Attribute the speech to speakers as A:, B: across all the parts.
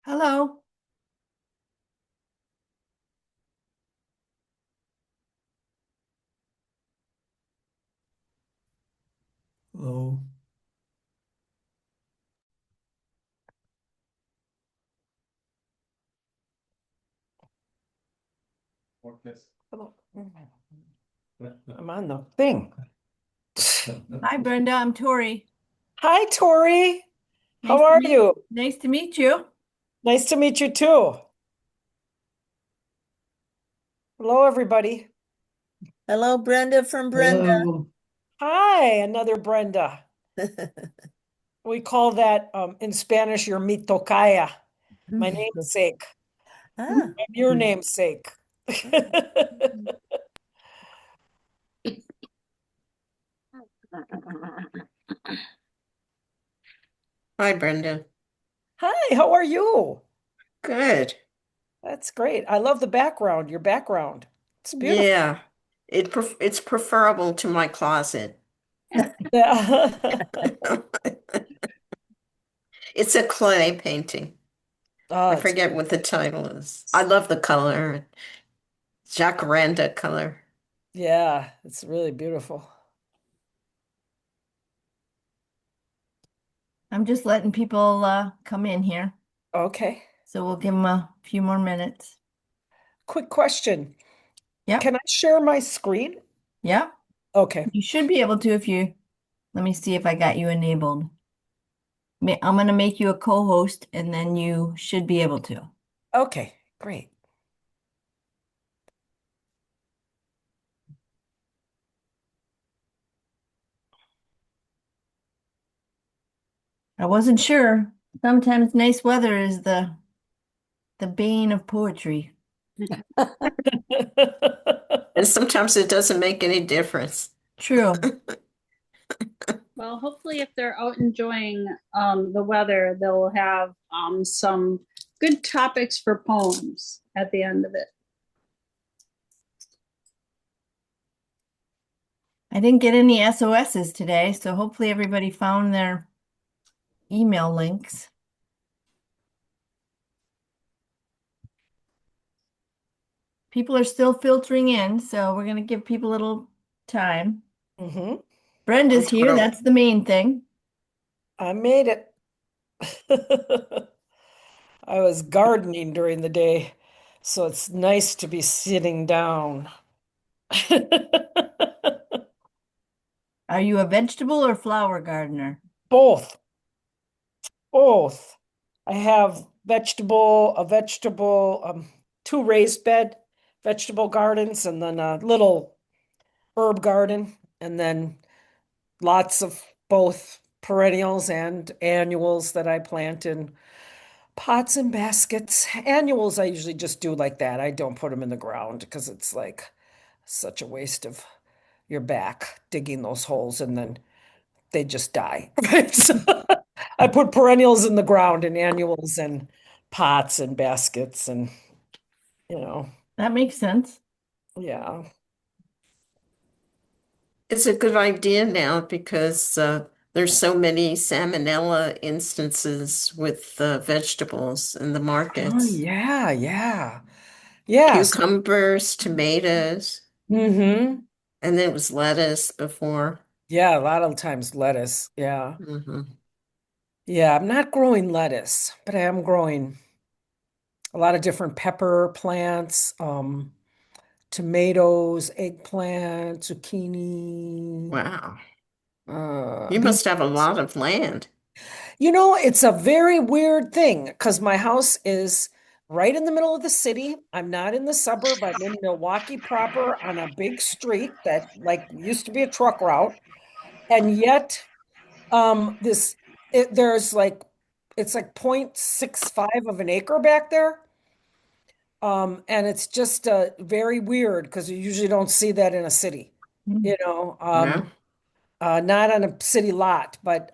A: Hello.
B: Hello.
A: Hello. I'm on the thing. Hi, Brenda. I'm Tori.
B: Hi, Tori.
A: Nice
B: How
A: to
B: are
A: meet
B: you?
A: nice to meet you.
B: Nice to meet you too. Hello, everybody.
C: Hello, Brenda from Brenda.
D: Hello.
B: Hi, another Brenda. We call that in Spanish your mi tocaya, my namesake,
C: Ah,
B: and your namesake.
D: Hi, Brenda.
B: Hi, how are you?
D: Good.
B: That's great. I love the background, your background. It's beautiful.
D: Yeah. It's preferable to my closet.
B: Yeah.
D: It's a clay painting.
B: Oh,
D: I
B: it's
D: forget what the title is. I love the color, jacaranda color.
B: yeah, it's really beautiful.
A: I'm just letting people come in here,
B: Okay.
A: so we'll give them a few more minutes.
B: Quick question.
A: Yep.
B: Can I share my screen?
A: Yep.
B: Okay.
A: You should be able to if you let me see if I got you enabled. I'm going to make you a co-host and then you should be able to.
B: Okay, great.
A: I wasn't sure. Sometimes nice weather is the bane of poetry.
D: And sometimes it doesn't make any difference.
A: True.
E: Well, hopefully, if they're out enjoying the weather, they'll have some good topics for poems at the end of it.
A: I didn't get any SOSs today, so hopefully everybody found their email links. People are still filtering in, so we're going to give people a little time.
B: hmm
D: I'm
A: Brenda's here.
D: thrilled.
A: That's the main thing.
B: I made it. I was gardening during the day, so it's nice to be sitting down.
A: Are you a vegetable or flower gardener?
B: Both, both. I have a vegetable, two raised bed vegetable gardens, and then a little herb garden, and then lots of both perennials and annuals that I plant in pots and baskets. Annuals, I usually just do like that. I don't put them in the ground because it's like such a waste of your back digging those holes and then they just die. Right? So I put perennials in the ground and annuals and pots and baskets and, you know,
A: That makes sense.
B: yeah.
D: It's a good idea now because there's so many salmonella instances with vegetables in the
B: Oh,
D: markets.
B: yeah, yeah. Yes.
D: Cucumbers, tomatoes,
B: Mm-hmm.
D: and then it was lettuce before.
B: Yeah, a lot of times lettuce. Yeah.
D: Hmm.
B: Yeah, I'm not growing lettuce, but I am growing a lot of different pepper plants, tomatoes, eggplant, zucchini,
D: Wow. You must have a
B: beans.
D: lot of land.
B: It's a very weird thing because my house is right in the middle of the city. I'm not in the suburb. I'm in Milwaukee proper on a big street that like used to be a truck route. And yet, this there's like it's like 0.65 of an acre back there. And it's just very weird because you usually don't see that in a city,
A: Mm.
B: you know,
D: Yeah.
B: not on a city lot, but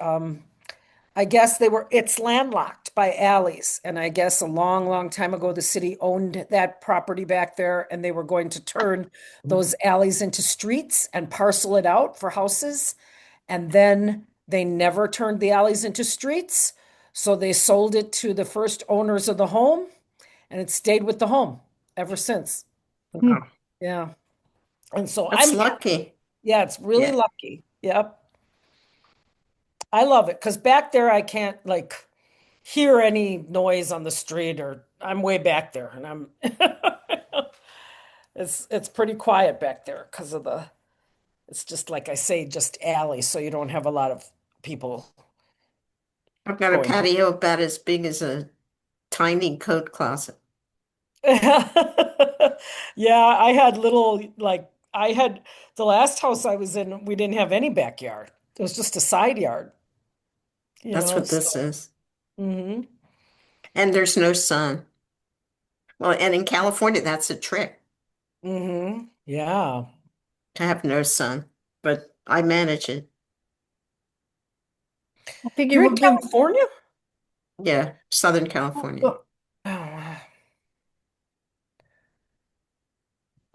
B: I guess it's landlocked by alleys. And I guess a long, long time ago, the city owned that property back there and they were going to turn those alleys into streets and parcel it out for houses. And then they never turned the alleys into streets. So they sold it to the first owners of the home, and it stayed with the home ever since.
D: Wow.
B: Yeah. And so
D: That's
B: I'm happy.
D: lucky.
B: Yeah, it's really
D: Yeah.
B: lucky. Yep. I love it because back there I can't like hear any noise on the street or I'm way back there and I'm it's pretty quiet back there because of the it's just like I say, just alley, so you don't have a lot of people
D: I've got a
B: going.
D: patio about as big as a tiny coat closet.
B: Yeah, I had little like I had the last house I was in, we didn't have any backyard. It was just a side yard,
D: That's what this
B: so
D: is.
B: hmm
D: And there's no sun. Well, and in California, that's a trick
B: Yeah.
D: to have no sun, but I manage it.
A: I figure
B: You're
A: we'll
B: in
A: give.
B: California?
D: Yeah, Southern California.
A: Oh,
B: Oh, I'm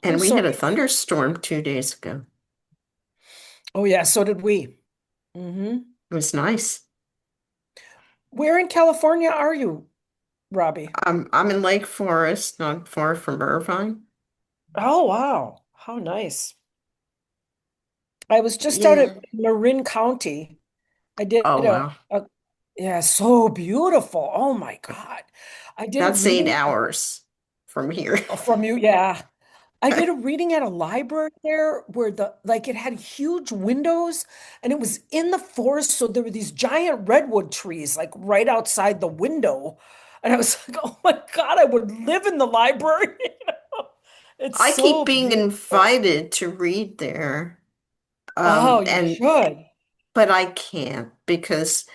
D: And we had a
B: sorry.
D: thunderstorm 2 days ago.
B: Oh yeah, so did we. hmm
D: It was nice.
B: Where in California are you, Robbie?
D: I'm in Lake Forest, not far from Irvine.
B: Oh wow, how nice. I was just out at
D: Yeah.
B: Marin County. I did
D: Oh, wow.
B: a yeah, so beautiful. Oh my God. I did a
D: That's eight
B: reading
D: hours from here.
B: from you. Yeah. I did a reading at a library there where the like it had huge windows and it was in the forest. So there were these giant redwood trees like right outside the window. And I was like, oh my God, I would live in the library. It's
D: I
B: so
D: keep being
B: beautiful.
D: invited to read there.
B: Oh, you
D: And
B: should.
D: but I can't because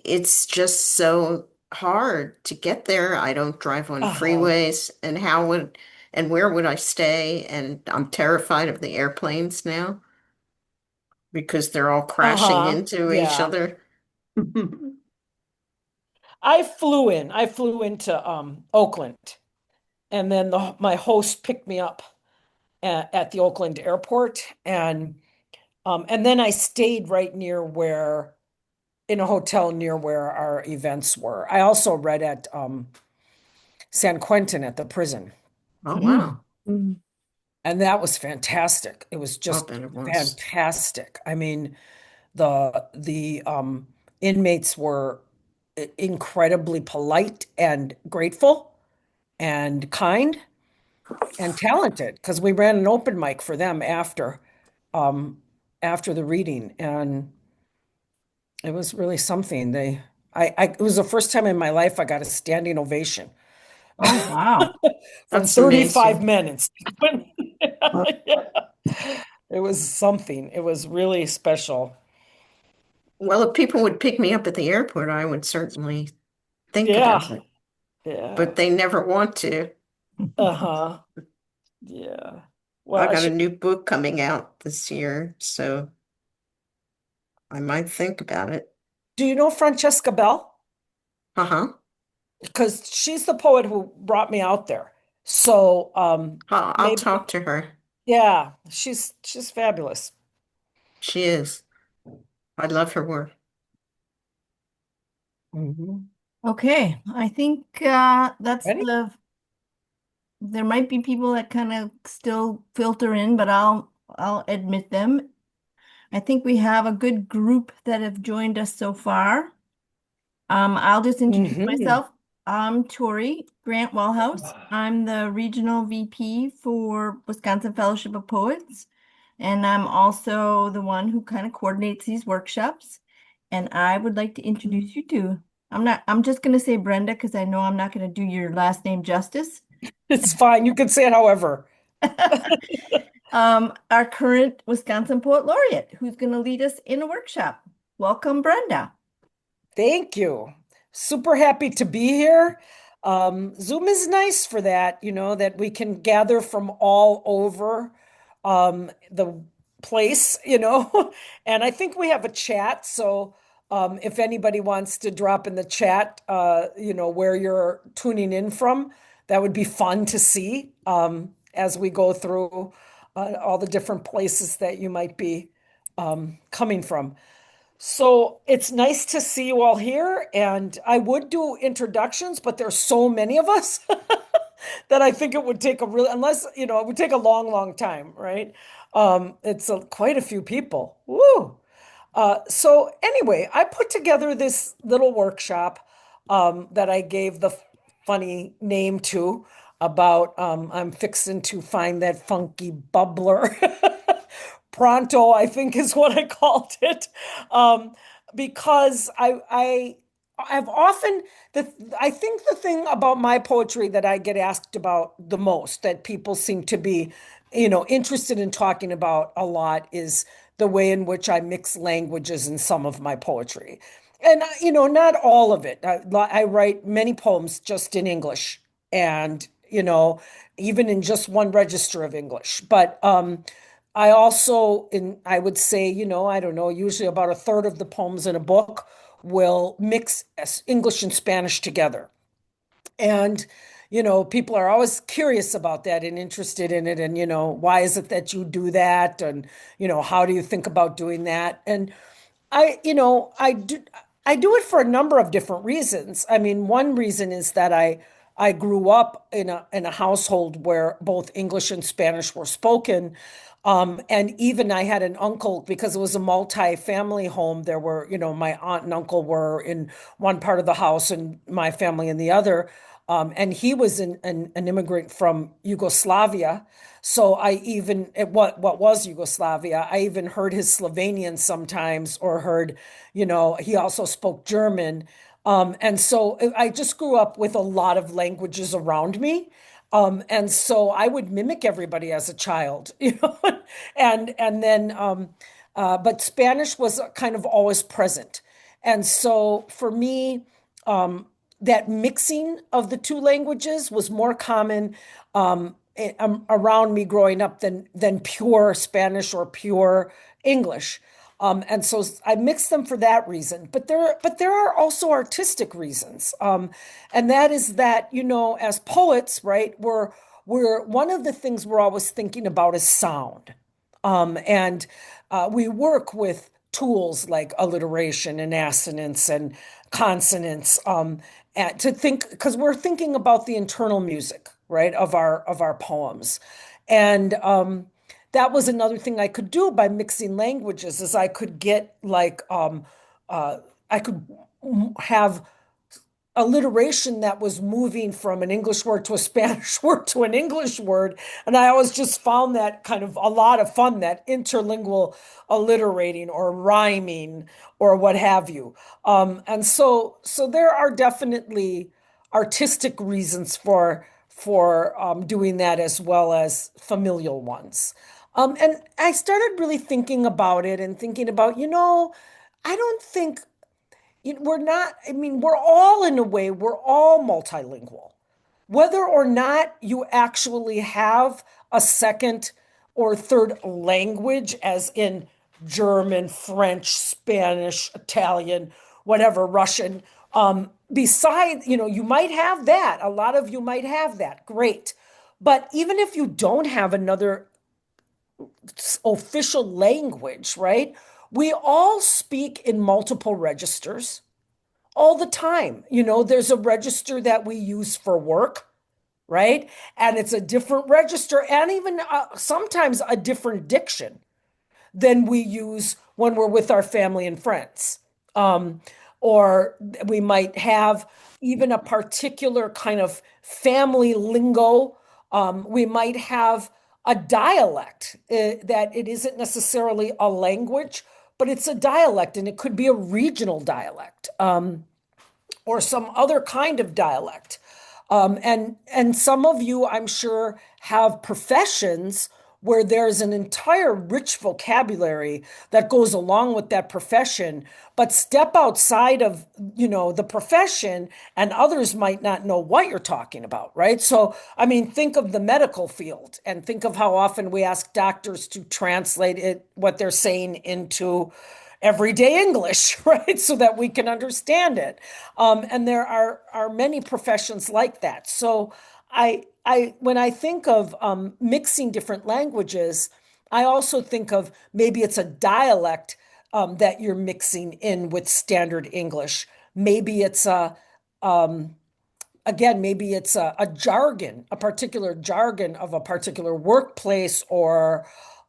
D: it's just so hard to get there. I don't drive on
B: Uh-huh.
D: freeways, and where would I stay? And I'm terrified of the airplanes now because they're all crashing
B: Uh-huh.
D: into each
B: Yeah.
D: other.
B: I flew in. I flew into Oakland and then my host picked me up at the Oakland airport and then I stayed right near where in a hotel near where our events were. I also read at San Quentin at the prison,
D: Oh,
A: mm,
D: wow.
B: and that was fantastic. It was
D: I'll
B: just
D: bet it was.
B: fantastic. I mean, the inmates were incredibly polite and grateful and kind and talented because we ran an open mic for them um after the reading and it was really something. It was the first time in my life I got a standing ovation
A: oh, wow.
B: from
D: That's
B: 35
D: amazing.
B: men in Stephen. Yeah. It was something. It was really special.
D: Well, if people would pick me up at the airport, I would certainly think
B: Yeah.
D: about it, but
B: Yeah.
D: they never want to.
B: Uh-huh. Yeah. Well,
D: I
B: I
D: got a
B: should.
D: new book coming out this year, so I might think about it.
B: Do you know Francesca Bell?
D: Uh-huh.
B: Because she's the poet who brought me out there. So,
D: I'll
B: maybe,
D: talk to her.
B: yeah, she's fabulous.
D: She is. I love her work.
B: Mhm.
A: Okay, I think that's
B: Ready?
A: there might be people that kind of still filter in, but I'll admit them. I think we have a good group that have joined us so far. I'll just introduce
B: hmm
A: myself. I'm Tori Grant Wellhouse. I'm the regional VP for Wisconsin Fellowship of Poets, and I'm also the one who kind of coordinates these workshops. And I would like to introduce you to, I'm just going to say Brenda because I know I'm not going to do your last name justice.
B: It's fine. You can say it however.
A: Our current Wisconsin Poet Laureate, who's going to lead us in a workshop. Welcome, Brenda.
B: Thank you. Super happy to be here. Zoom is nice for that, that we can gather from all over the place, and I think we have a chat. So if anybody wants to drop in the chat, where you're tuning in from, that would be fun to see as we go through all the different places that you might be coming from. So it's nice to see you all here, and I would do introductions, but there's so many of us that I think it would take a really, unless, it would take a long, long time, right? It's quite a few people. Woo! So anyway, I put together this little workshop that I gave the funny name to about I'm fixing to find that funky bubbler. Pronto, I think is what I called it. Because I've often I think the thing about my poetry that I get asked about the most, that people seem to be, interested in talking about a lot, is the way in which I mix languages in some of my poetry. And, not all of it. I write many poems just in English and, even in just one register of English. But I also, I would say, I don't know, usually about a third of the poems in a book will mix English and Spanish together. And, people are always curious about that and interested in it. And, why is it that you do that? And, how do you think about doing that? And I do it for a number of different reasons. I mean, one reason is that I grew up in a household where both English and Spanish were spoken. And even I had an uncle, because it was a multi-family home. There were, my aunt and uncle were in one part of the house and my family in the other. And he was an immigrant from Yugoslavia. So I even, what was Yugoslavia, I even heard his Slovenian sometimes, or heard, he also spoke German. And so I just grew up with a lot of languages around me. And so I would mimic everybody as a child, and then, but Spanish was kind of always present. And so for me, that mixing of the two languages was more common around me growing up than pure Spanish or pure English. And so I mix them for that reason. But there are also artistic reasons. And that is that, as poets, right, we're one of the things we're always thinking about is sound. And we work with tools like alliteration and assonance and consonants, to think, because we're thinking about the internal music, right, of our poems. And that was another thing I could do by mixing languages, is I could get like I could have alliteration that was moving from an English word to a Spanish word to an English word. And I always just found that kind of a lot of fun, that interlingual alliterating or rhyming or what have you. And so there are definitely artistic reasons for doing that, as well as familial ones. And I started really thinking about it and thinking about, I don't think we're not, I mean, we're all, in a way, we're all multilingual. Whether or not you actually have a second or third language, as in German, French, Spanish, Italian, whatever, Russian, besides, you might have that. A lot of you might have that. Great. But even if you don't have another official language, right? We all speak in multiple registers all the time. There's a register that we use for work, right? And it's a different register, and even sometimes a different diction than we use when we're with our family and friends. Or we might have even a particular kind of family lingo. We might have a dialect, that it isn't necessarily a language, but it's a dialect, and it could be a regional dialect. Or some other kind of dialect. And some of you, I'm sure, have professions where there's an entire rich vocabulary that goes along with that profession, but step outside of, the profession, and others might not know what you're talking about, right? So, I mean, think of the medical field, and think of how often we ask doctors to translate what they're saying into everyday English, right? So that we can understand it. And there are many professions like that. So when I think of mixing different languages, I also think of maybe it's a dialect that you're mixing in with standard English. Maybe it's um, again, maybe it's a jargon, a particular jargon of a particular workplace, or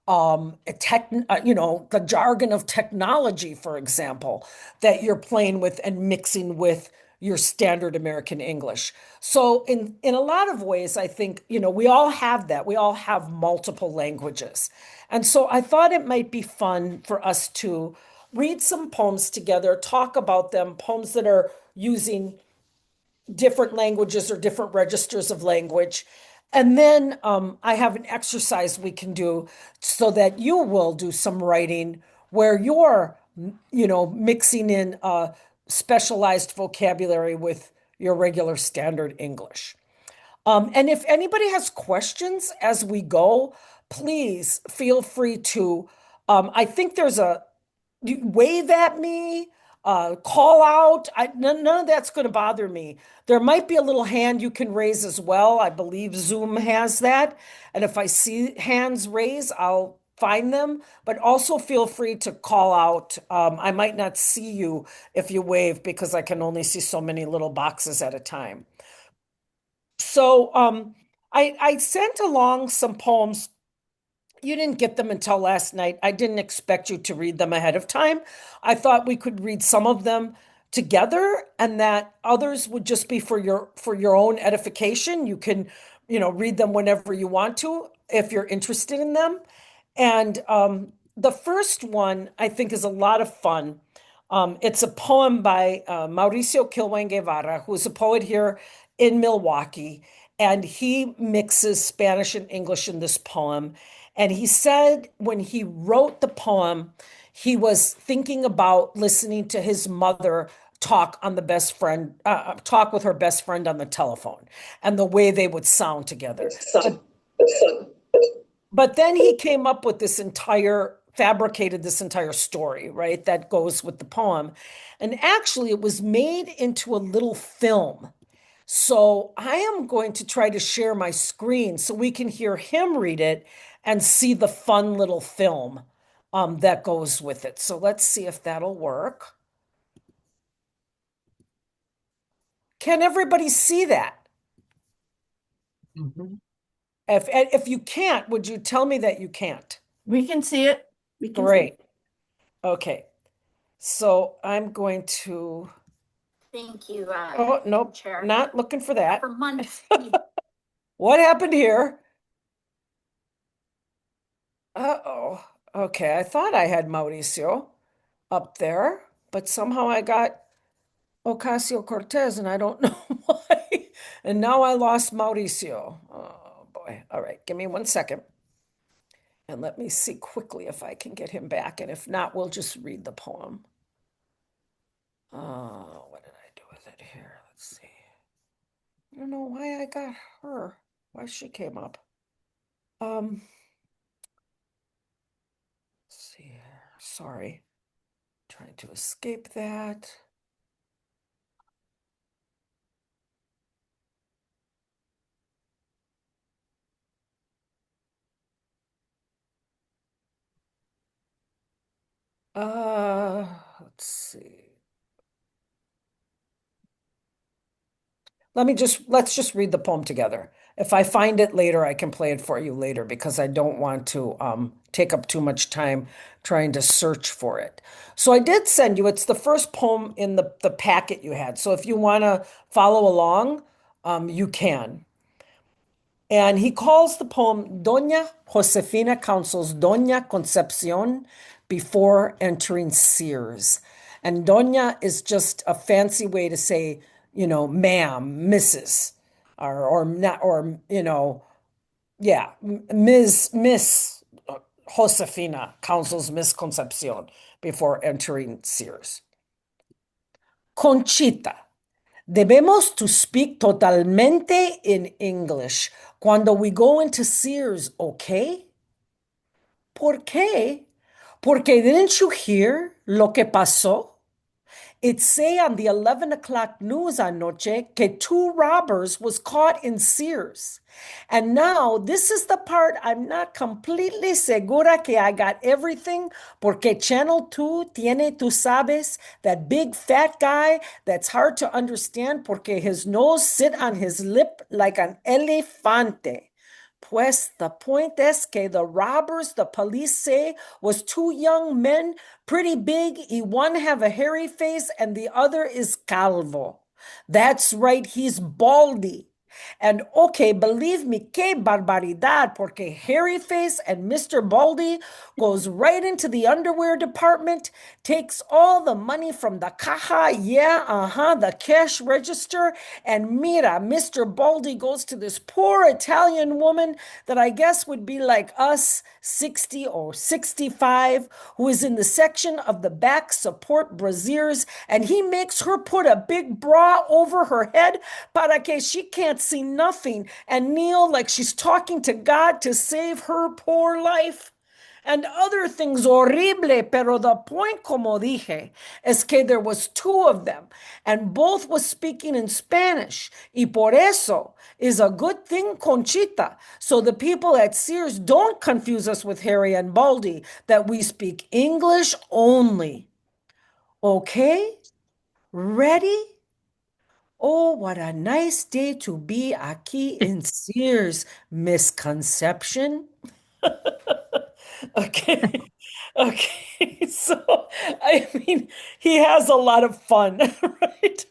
B: the jargon of technology, for example, that you're playing with and mixing with your standard American English. So in a lot of ways, I think, we all have that. We all have multiple languages. And so I thought it might be fun for us to read some poems together, talk about them, poems that are using different languages or different registers of language. And then I have an exercise we can do so that you will do some writing where you're, mixing in specialized vocabulary with your regular standard English. And if anybody has questions as we go, please feel free to. I think there's you wave at me, call out. None of that's going to bother me. There might be a little hand you can raise as well. I believe Zoom has that. And if I see hands raised, I'll find them. But also feel free to call out. I might not see you if you wave because I can only see so many little boxes at a time. So I sent along some poems. You didn't get them until last night. I didn't expect you to read them ahead of time. I thought we could read some of them together and that others would just be for your own edification. You can, read them whenever you want to if you're interested in them. And the first one I think is a lot of fun. It's a poem by Mauricio Kilwain Guevara, who is a poet here in Milwaukee, and he mixes Spanish and English in this poem. And he said when he wrote the poem, he was thinking about listening to his mother talk with her best friend on the telephone, and the way they would sound together. But then he came up with fabricated this entire story, right? That goes with the poem. And actually, it was made into a little film. So I am going to try to share my screen so we can hear him read it and see the fun little film that goes with it. So let's see if that'll work. Can everybody see that? If you can't, would you tell me that you can't?
A: We can see it.
E: We can see.
B: Great. Okay. So I'm going to.
F: Thank you.
B: Oh, nope,
F: Chair.
B: not looking for that.
F: For months.
B: What happened here? Uh-oh. Okay, I thought I had Mauricio up there, but somehow I got Ocasio-Cortez and I don't know why. And now I lost Mauricio. Oh boy. All right, give me 1 second. And let me see quickly if I can get him back. And if not, we'll just read the poem. What did I do with it here? Let's see. I don't know why I got her. Why she came up. Let's see here. Sorry. Trying to escape that. Let's see. Let's just read the poem together. If I find it later, I can play it for you later because I don't want to take up too much time trying to search for it. So I did send you, it's the first poem in the packet you had. So if you want to follow along, you can. And he calls the poem Doña Josefina counsels Doña Concepcion before entering Sears. And Doña is just a fancy way to say, ma'am, Mrs. or not, or, yeah, Miss Josefina counsels Miss Concepcion before entering Sears. Conchita. Debemos to speak totalmente in English cuando we go into Sears, okay? ¿Por qué? Porque didn't you hear lo que pasó? It say on the 11 o'clock news anoche que 2 robbers was caught in Sears. And now this is the part I'm not completely segura que I got everything, porque Channel 2 tiene, tú sabes, that big fat guy that's hard to understand porque his nose sit on his lip like an elefante. Pues the point es que the robbers, the police say, was 2 young men, pretty big, y one have a hairy face and the other is calvo. That's right, he's baldy. And okay, believe me, que barbaridad, porque hairy face and Mr. Baldy goes right into the underwear department, takes all the money from the caja, the cash register, and mira, Mr. Baldy goes to this poor Italian woman that I guess would be like us, 60 or 65, who is in the section of the back support brasiers, and he makes her put a big bra over her head para que she can't see nothing and kneel like she's talking to God to save her poor life. And other things horrible, pero the point, como dije, es que there was 2 of them, and both was speaking in Spanish, y por eso is a good thing, Conchita, so the people at Sears don't confuse us with Harry and Baldy, that we speak English only. Okay? Ready? Oh, what a nice day to be aquí in Sears, Miss Conception. Okay. Okay. So, I mean, he has a lot of fun, right?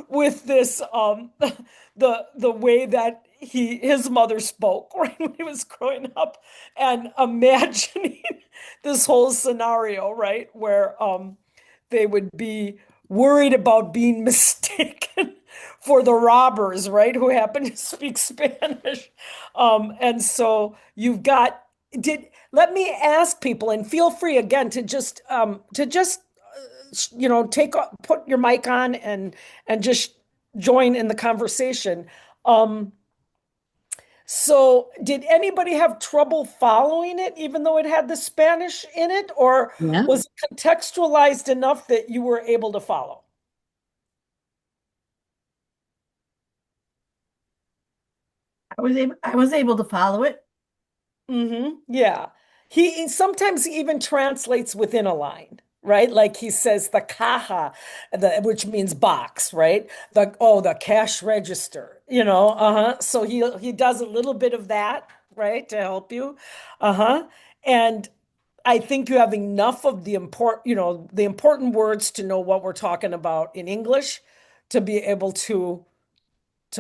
B: With this the way that his mother spoke, right, when he was growing up, and imagining this whole scenario, right, where they would be worried about being mistaken for the robbers, right, who happen to speak Spanish. And so you've got, let me ask people, and feel free again to just put your mic on and just join in the conversation. So did anybody have trouble following it, even though it had the Spanish in it, or
C: Yeah.
B: was it contextualized enough that you were able to follow?
A: I was able to follow it.
B: Yeah. He sometimes even translates within a line, right? Like he says the caja, which means box, right? The cash register, So he does a little bit of that, right, to help you. And I think you have enough of the important words to know what we're talking about in English to be able to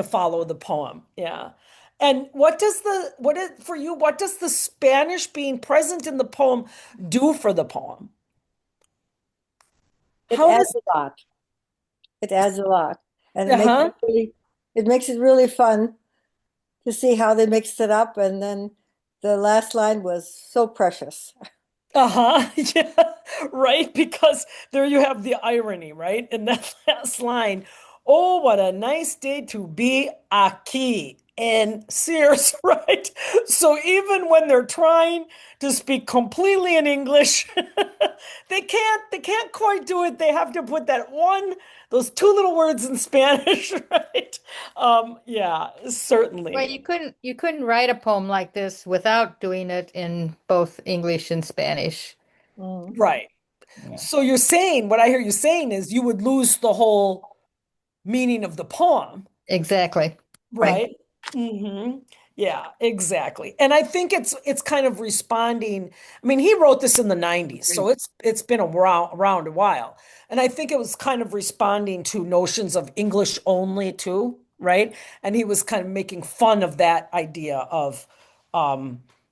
B: follow the poem. Yeah. And what does the Spanish being present in the poem do for the poem?
F: It
B: How
F: adds
B: does
F: a lot. It adds a lot. And
B: Uh-huh.
F: it makes it really fun to see how they mixed it up. And then the last line was so precious.
B: Yeah, right. Because there you have the irony, right? In that last line, oh, what a nice day to be aquí in Sears, right? So even when they're trying to speak completely in English, they can't quite do it. They have to put those 2 little words in Spanish, right? Yeah, certainly.
G: Well, you couldn't write a poem like this without doing it in both English and Spanish.
B: Right.
G: Yeah.
B: So what I hear you saying is you would lose the whole meaning of the poem,
G: Exactly.
B: right? Yeah, exactly. And I think it's kind of responding. I mean, he wrote this in the 90s, so it's been around a while. And I think it was kind of responding to notions of English only too, right? And he was kind of making fun of that idea of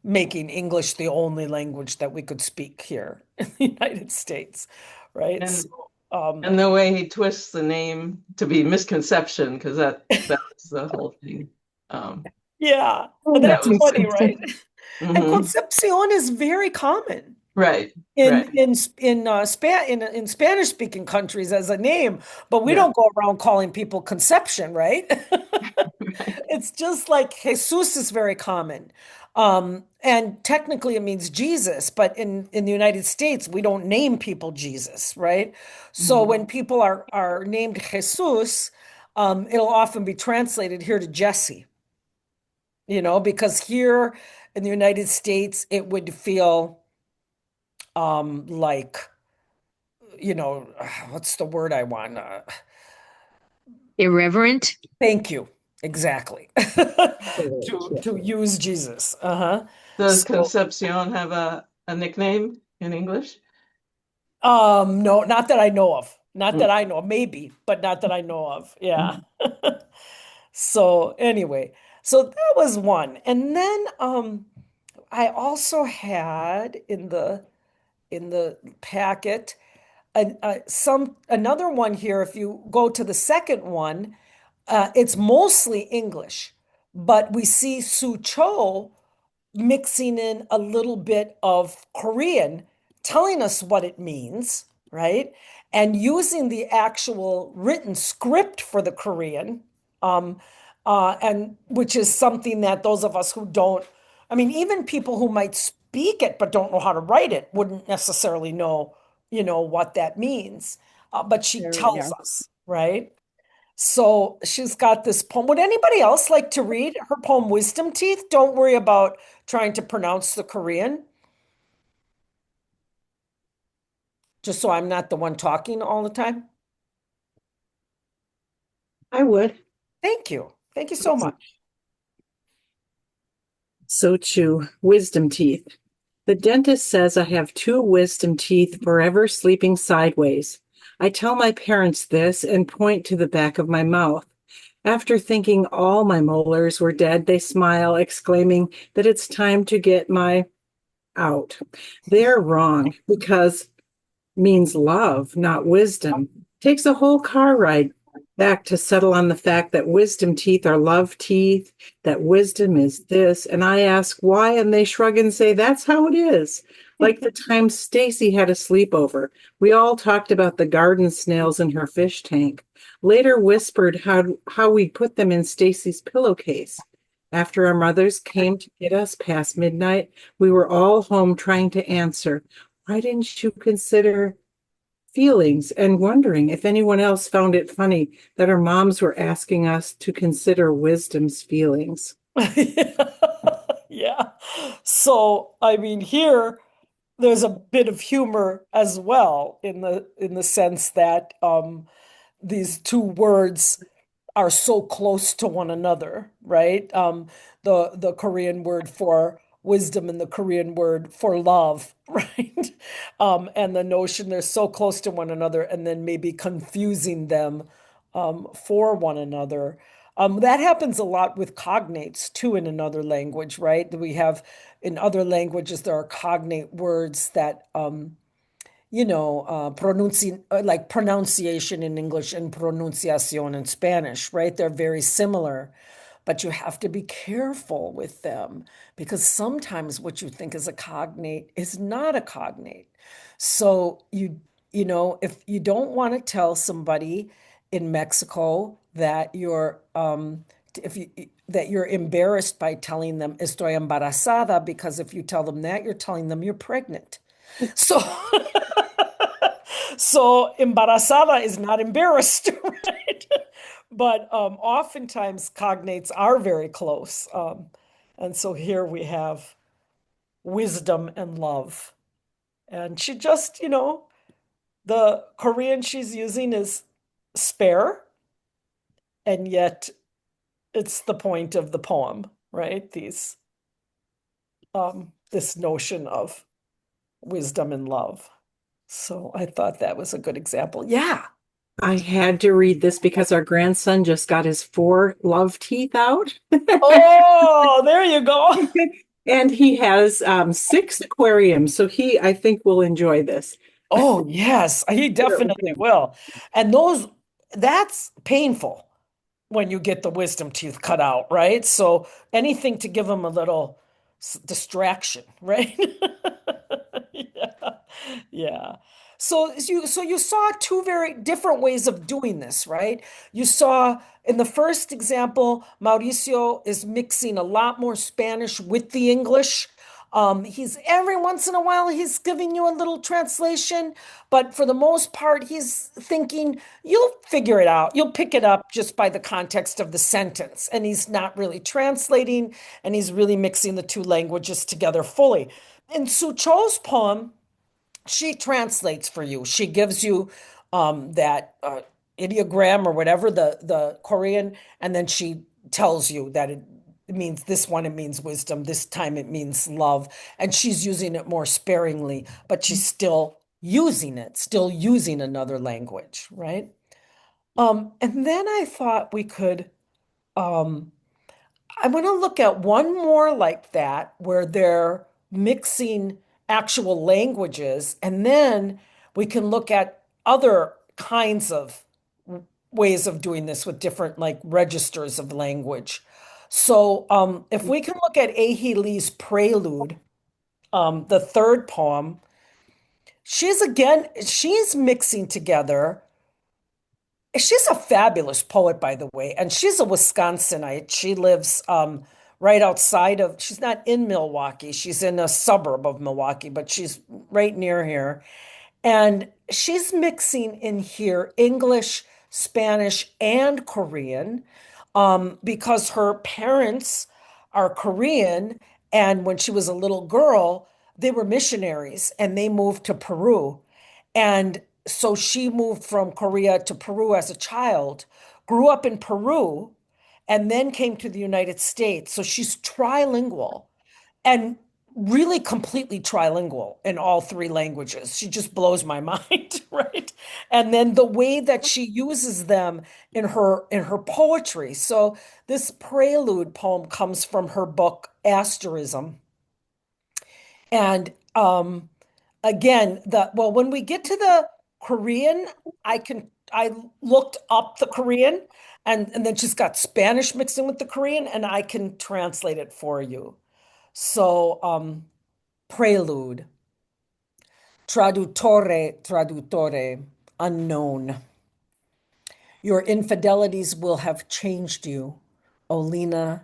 B: making English the only language that we could speak here in the United States, right?
H: And,
B: So,
H: and the way he twists the name to be misconception, because that's the whole thing.
B: yeah,
H: that
B: that's
H: was
B: funny, right? And
H: Mhm.
B: Concepcion is very common
H: Right.
B: in Spanish speaking countries as a name, but we
H: Yeah.
B: don't go around calling people Conception, right?
H: Right.
B: It's just like Jesus is very common. And technically it means Jesus, but in the United States, we don't name people Jesus, right? So when people are named Jesus, it'll often be translated here to Jesse, because here in the United States, it would feel like, what's the word I want?
I: Irreverent.
B: Thank you. Exactly. To use Jesus. Uh-huh.
H: Does
B: So,
H: Concepcion have a nickname in English?
B: no, not that I know of. Not
H: Mm.
B: that I know of. Maybe, but not that I know of. Yeah. So anyway, so that was one. And then I also had in the packet another one here. If you go to the second one, it's mostly English, but we see Sucho mixing in a little bit of Korean, telling us what it means, right? And using the actual written script for the Korean, and which is something that those of us who don't, I mean, even people who might speak it but don't know how to write it wouldn't necessarily know, what that means. But she tells us, right? So she's got this poem. Would anybody else like to read her poem, Wisdom Teeth? Don't worry about trying to pronounce the Korean, just so I'm not the one talking all the time.
J: I would.
B: Thank you. Thank you so much.
J: So chew wisdom teeth. The dentist says I have two wisdom teeth forever sleeping sideways. I tell my parents this and point to the back of my mouth. After thinking all my molars were dead, they smile, exclaiming that it's time to get my out. They're wrong because means love, not wisdom. Takes a whole car ride back to settle on the fact that wisdom teeth are love teeth, that wisdom is this. And I ask why, and they shrug and say, that's how it is. Like the time Stacy had a sleepover. We all talked about the garden snails in her fish tank. Later whispered how we put them in Stacy's pillowcase. After our mothers came to get us past midnight, we were all home trying to answer, why didn't you consider feelings, and wondering if anyone else found it funny that our moms were asking us to consider wisdom's feelings.
B: Yeah. So, I mean, here there's a bit of humor as well in the sense that these two words are so close to one another, right? The Korean word for wisdom and the Korean word for love, right? And the notion they're so close to one another, and then maybe confusing them for one another. That happens a lot with cognates too in another language, right? We have in other languages there are cognate words that like pronunciation in English and pronunciación in Spanish, right? They're very similar, but you have to be careful with them because sometimes what you think is a cognate is not a cognate. So if you don't want to tell somebody in Mexico that if you that you're embarrassed by telling them estoy embarazada, because if you tell them that, you're telling them you're pregnant. So, so embarazada is not embarrassed, right? But oftentimes cognates are very close. And so here we have wisdom and love. And she just, the Korean she's using is spare, and yet it's the point of the poem, right? This notion of wisdom and love. So I thought that was a good example. Yeah.
J: I had to read this because our grandson just got his 4 love teeth out.
B: Oh, there you go.
J: And he has 6 aquariums. So I think, will enjoy this.
B: Oh, yes, he definitely will. And that's painful when you get the wisdom teeth cut out, right? So anything to give him a little distraction, right? Yeah. Yeah. So you saw two very different ways of doing this, right? You saw in the first example, Mauricio is mixing a lot more Spanish with the English. He's every once in a while he's giving you a little translation, but for the most part, he's thinking you'll figure it out. You'll pick it up just by the context of the sentence. And he's not really translating, and he's really mixing the two languages together fully. In Sucho's poem, she translates for you. She gives you that ideogram or whatever, the Korean, and then she tells you that it means this one, it means wisdom, this time it means love. And she's using it more sparingly, but she's still using it, still using another language, right? And then I thought we could I want to look at one more like that where they're mixing actual languages, and then we can look at other kinds of ways of doing this with different like registers of language. So if we can look at Ahi Lee's Prelude, the third poem, she's mixing together. She's a fabulous poet, by the way, and she's a Wisconsinite. She lives right outside of, she's not in Milwaukee. She's in a suburb of Milwaukee, but she's right near here. And she's mixing in here English, Spanish, and Korean because her parents are Korean. And when she was a little girl, they were missionaries and they moved to Peru. And so she moved from Korea to Peru as a child, grew up in Peru, and then came to the United States. So she's trilingual and really completely trilingual in all three languages. She just blows my mind, right? And then the way that she uses them in her poetry. So this prelude poem comes from her book Asterism. And again, when we get to the Korean, I looked up the Korean and then she's got Spanish mixed in with the Korean, and I can translate it for you. So, prelude, traduttore, unknown. Your infidelities will have changed you, Olina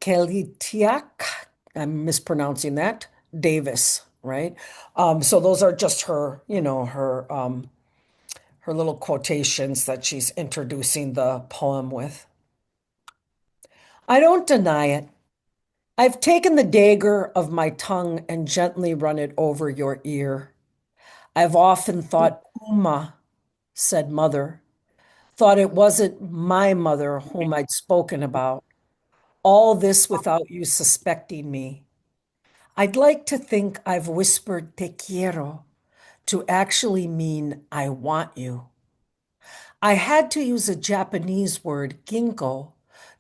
B: Kelitiak. I'm mispronouncing that. Davis, right? So those are just her, her little quotations that she's introducing the poem with. I don't deny it. I've taken the dagger of my tongue and gently run it over your ear. I've often thought Uma said mother, thought it wasn't my mother whom I'd spoken about. All this without you suspecting me. I'd like to think I've whispered te quiero to actually mean I want you. I had to use a Japanese word, ginkgo,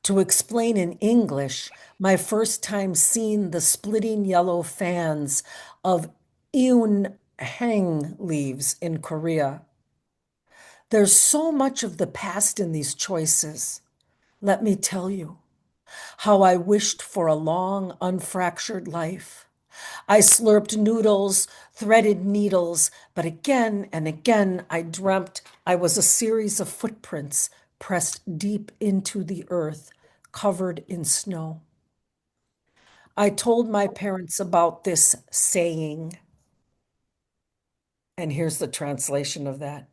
B: to explain in English my first time seeing the splitting yellow fans of eun hang leaves in Korea. There's so much of the past in these choices. Let me tell you how I wished for a long, unfractured life. I slurped noodles, threaded needles, but again and again I dreamt I was a series of footprints pressed deep into the earth, covered in snow. I told my parents about this saying, and here's the translation of that.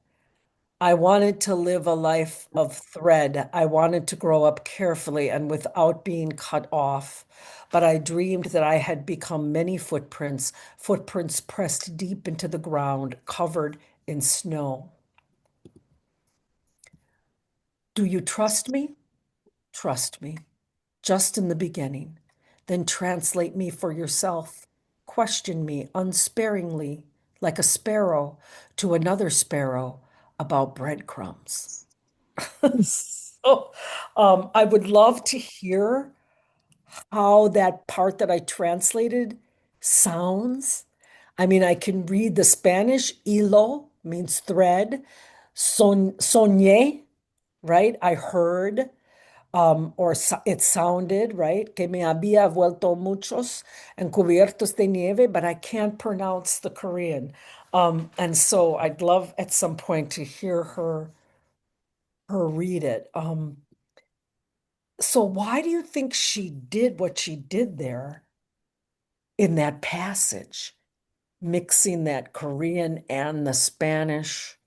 B: I wanted to live a life of thread. I wanted to grow up carefully and without being cut off. But I dreamed that I had become many footprints, footprints pressed deep into the ground, covered in snow. Do you trust me? Trust me, just in the beginning. Then translate me for yourself. Question me unsparingly, like a sparrow to another sparrow about breadcrumbs. So, I would love to hear how that part that I translated sounds. I mean, I can read the Spanish, hilo means thread, soñé, right? I heard. it sounded, right? Que me había vuelto muchos encubiertos de nieve, but I can't pronounce the Korean. And so I'd love at some point to hear her read it. So why do you think she did what she did there in that passage, mixing that Korean and the Spanish?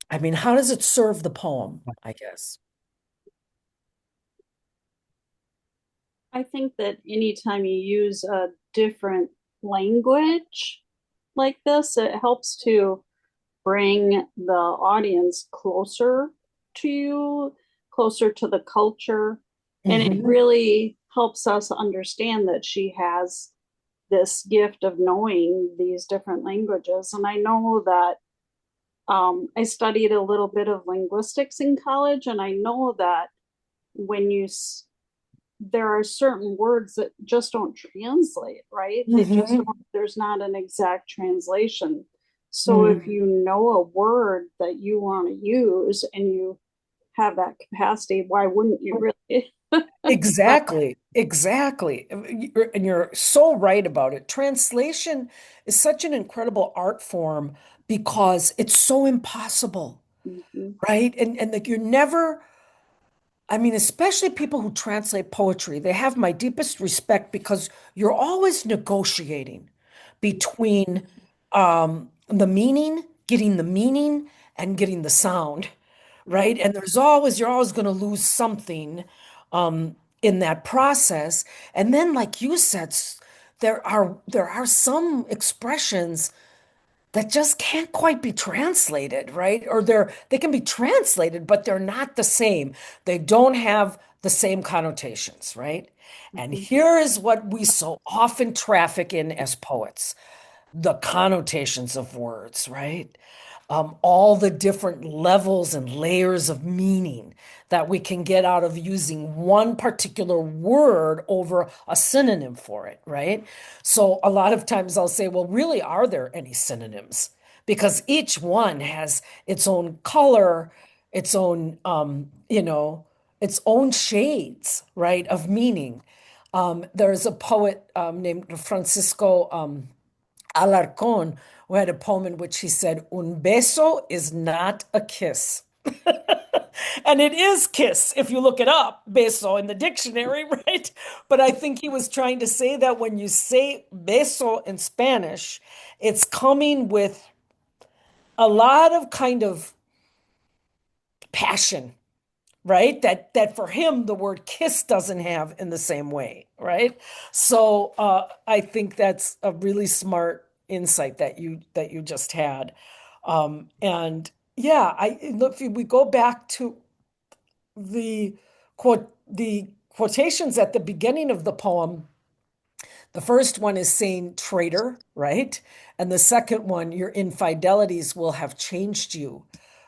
B: I mean, how does it serve the poem, I guess?
E: I think that anytime you use a different language like this, it helps to bring the audience closer to you, closer to the culture. And it
B: Mhm.
E: really helps us understand that she has this gift of knowing these different languages. And I know that I studied a little bit of linguistics in college, and I know that when there are certain words that just don't translate, right? They just
B: Mhm.
E: don't, there's not an exact translation. So if
B: Mhm.
E: you know a word that you want to use and you have that capacity, why wouldn't you really?
B: Exactly, exactly. And you're so right about it. Translation is such an incredible art form because it's so impossible,
E: Mhm.
B: right? And like you're never, I mean, especially people who translate poetry, they have my deepest respect because you're always negotiating between the meaning, getting the meaning, and getting the sound, right? And you're always going to lose something in that process. And then, like you said, there are some expressions that just can't quite be translated, right? Or they can be translated, but they're not the same. They don't have the same connotations, right? And
E: Mhm.
B: here is what we so often traffic in as poets, the connotations of words, right? All the different levels and layers of meaning that we can get out of using one particular word over a synonym for it, right? So a lot of times I'll say, well, really, are there any synonyms? Because each one has its own color, its own, its own shades, right, of meaning. There's a poet named Francisco Alarcón, who had a poem in which he said, Un beso is not a kiss. And it is kiss if you look it up, beso in the dictionary, right? But I think he was trying to say that when you say beso in Spanish, it's coming with a lot of kind of passion, right? That for him the word kiss doesn't have in the same way, right? So I think that's a really smart insight that you just had. And yeah, I look if we go back to the quotations at the beginning of the poem. The first one is saying traitor, right? And the second one, your infidelities will have changed you,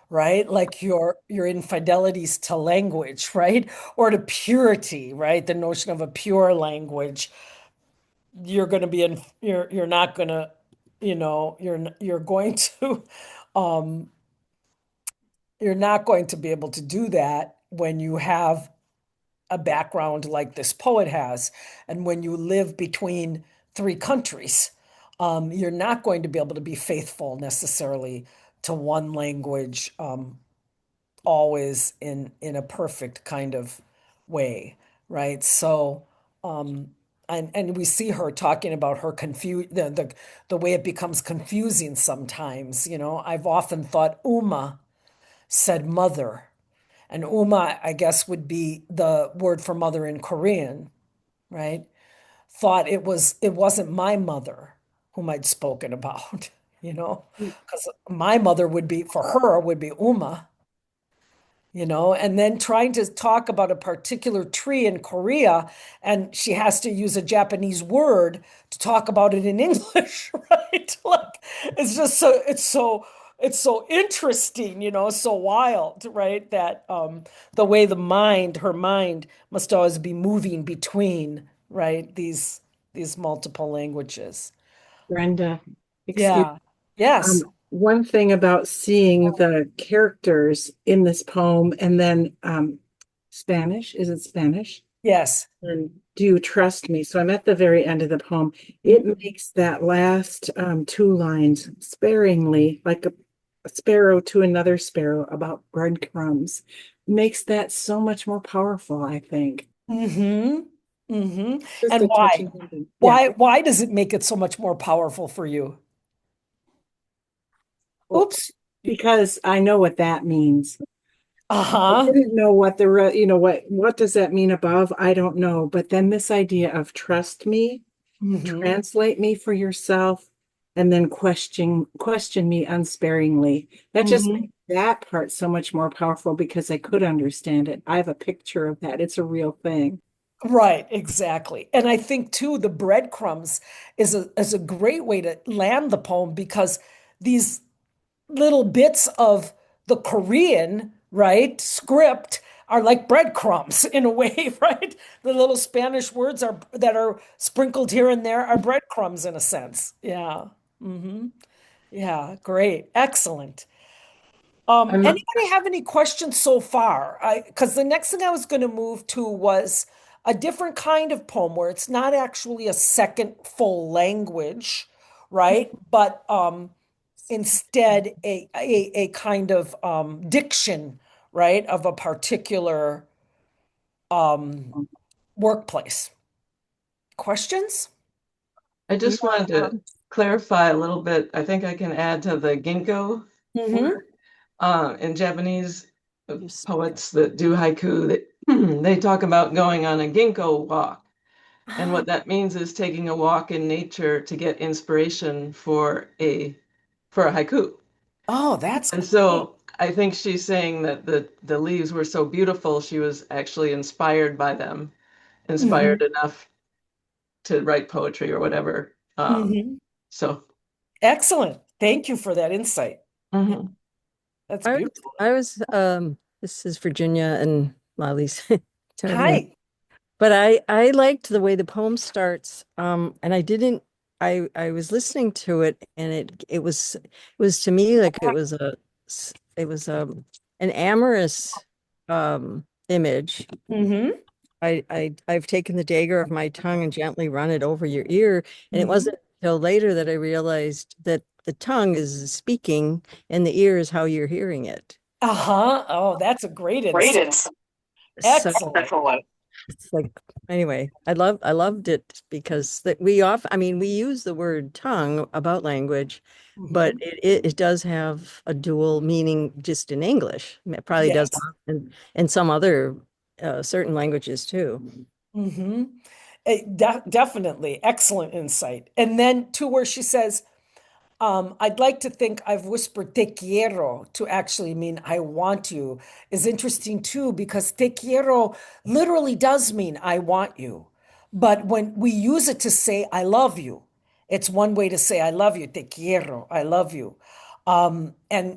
B: right? Like your infidelities to language, right? Or to purity, right? The notion of a pure language. You're not going to, you're going to um you're not going to be able to do that when you have a background like this poet has. And when you live between three countries, you're not going to be able to be faithful necessarily to one language, always in a perfect kind of way, right? So, and we see her talking about her the way it becomes confusing sometimes. I've often thought Uma said mother, and Uma, I guess, would be the word for mother in Korean, right? Thought it wasn't my mother whom I'd spoken about, because my mother would be, for her, would be Uma, and then trying to talk about a particular tree in Korea, and she has to use a Japanese word to talk about it in English, right? Like it's so interesting, so wild, right? That the way her mind must always be moving between, right, these multiple languages.
J: Brenda, excuse
B: Yeah. Yes.
J: one thing about seeing the characters in this poem and then Spanish, is it Spanish?
B: Yes.
J: And do you trust me? So I'm at the very end of the poem. It makes that last two lines sparingly, like a sparrow to another sparrow about breadcrumbs, makes that so much more powerful, I think.
B: Mm-hmm. Mm-hmm.
J: Just
B: And
J: a
B: why?
J: touching ending. Yeah.
B: Why does it make it so much more powerful for you? Oops.
J: Because I know what that means. I
B: Uh-huh.
J: didn't know what what does that mean above? I don't know. But then this idea of trust me,
B: Mm-hmm.
J: translate me for yourself, and then question me unsparingly. That just
B: Mm-hmm.
J: makes that part so much more powerful because I could understand it. I have a picture of that. It's a real thing.
B: Right, exactly. And I think too, the breadcrumbs is a great way to land the poem because these little bits of the Korean, right, script are like breadcrumbs in a way, right? The little Spanish words are that are sprinkled here and there are breadcrumbs in a sense. Yeah. Hmm. Yeah, great. Excellent.
J: I'm
B: Anybody have any questions so far? Because the next thing I was going to move to was a different kind of poem where it's not actually a second full language, right? But instead a kind of diction, right, of a particular um, workplace. Questions?
H: I just wanted to clarify a little bit. I think I can add to the ginkgo
B: Mm-hmm.
H: word. In Japanese poets that do haiku, they talk about going on a ginkgo walk. And what that means is taking a walk in nature to get inspiration for a haiku.
B: Oh, that's
H: And
B: great.
H: so I think she's saying that the leaves were so beautiful, she was actually inspired by them,
B: Hmm.
H: inspired enough to write poetry or whatever.
B: Hmm.
H: So
B: Excellent. Thank you for that insight. Yeah,
H: mhm.
B: that's
C: I was,
B: beautiful.
C: this is Virginia and Molly's turn.
B: Hi.
C: But I liked the way the poem starts. And I didn't, I was listening to it and it was to me like it was an amorous, image.
B: Hmm.
C: I've taken the dagger of my tongue and gently run it over your ear. And it
B: Hmm.
C: wasn't until later that I realized that the tongue is speaking and the ear is how you're hearing it.
B: Uh-huh. Oh, that's a great insight.
I: Greetings.
C: So
B: Excellent.
C: it's like, anyway, I loved it because that I mean, we use the word tongue about language, but
B: Hmm.
C: it does have a dual meaning just in English. It probably does
B: Yes.
C: in some other certain languages too.
B: Hmm. Definitely. Excellent insight. And then to where she says, I'd like to think I've whispered te quiero to actually mean I want you is interesting too, because te quiero literally does mean I want you. But when we use it to say I love you, it's one way to say I love you, te quiero, I love you. And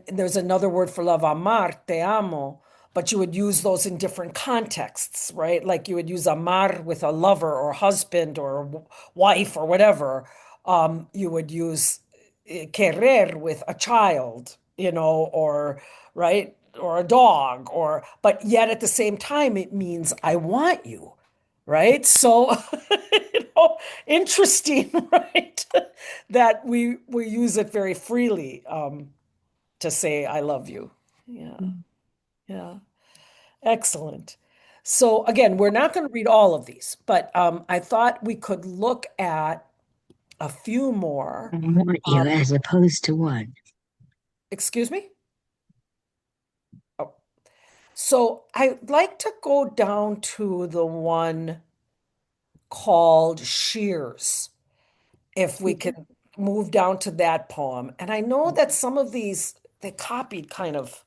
B: there's another word for love, amar, te amo, but you would use those in different contexts, right? Like you would use amar with a lover or husband or wife or whatever. You would use querer with a child, or right, or a dog, but yet at the same time, it means I want you, right? So, interesting, right? That we use it very freely to say I love you. Yeah, yeah, excellent. So again, we're not going to read all of these, but I thought we could look at a few more.
I: I want you as opposed to one.
B: Excuse me? Oh, so I'd like to go down to the one called Shears, if we can move down to that poem. And I know that some of these they copied kind of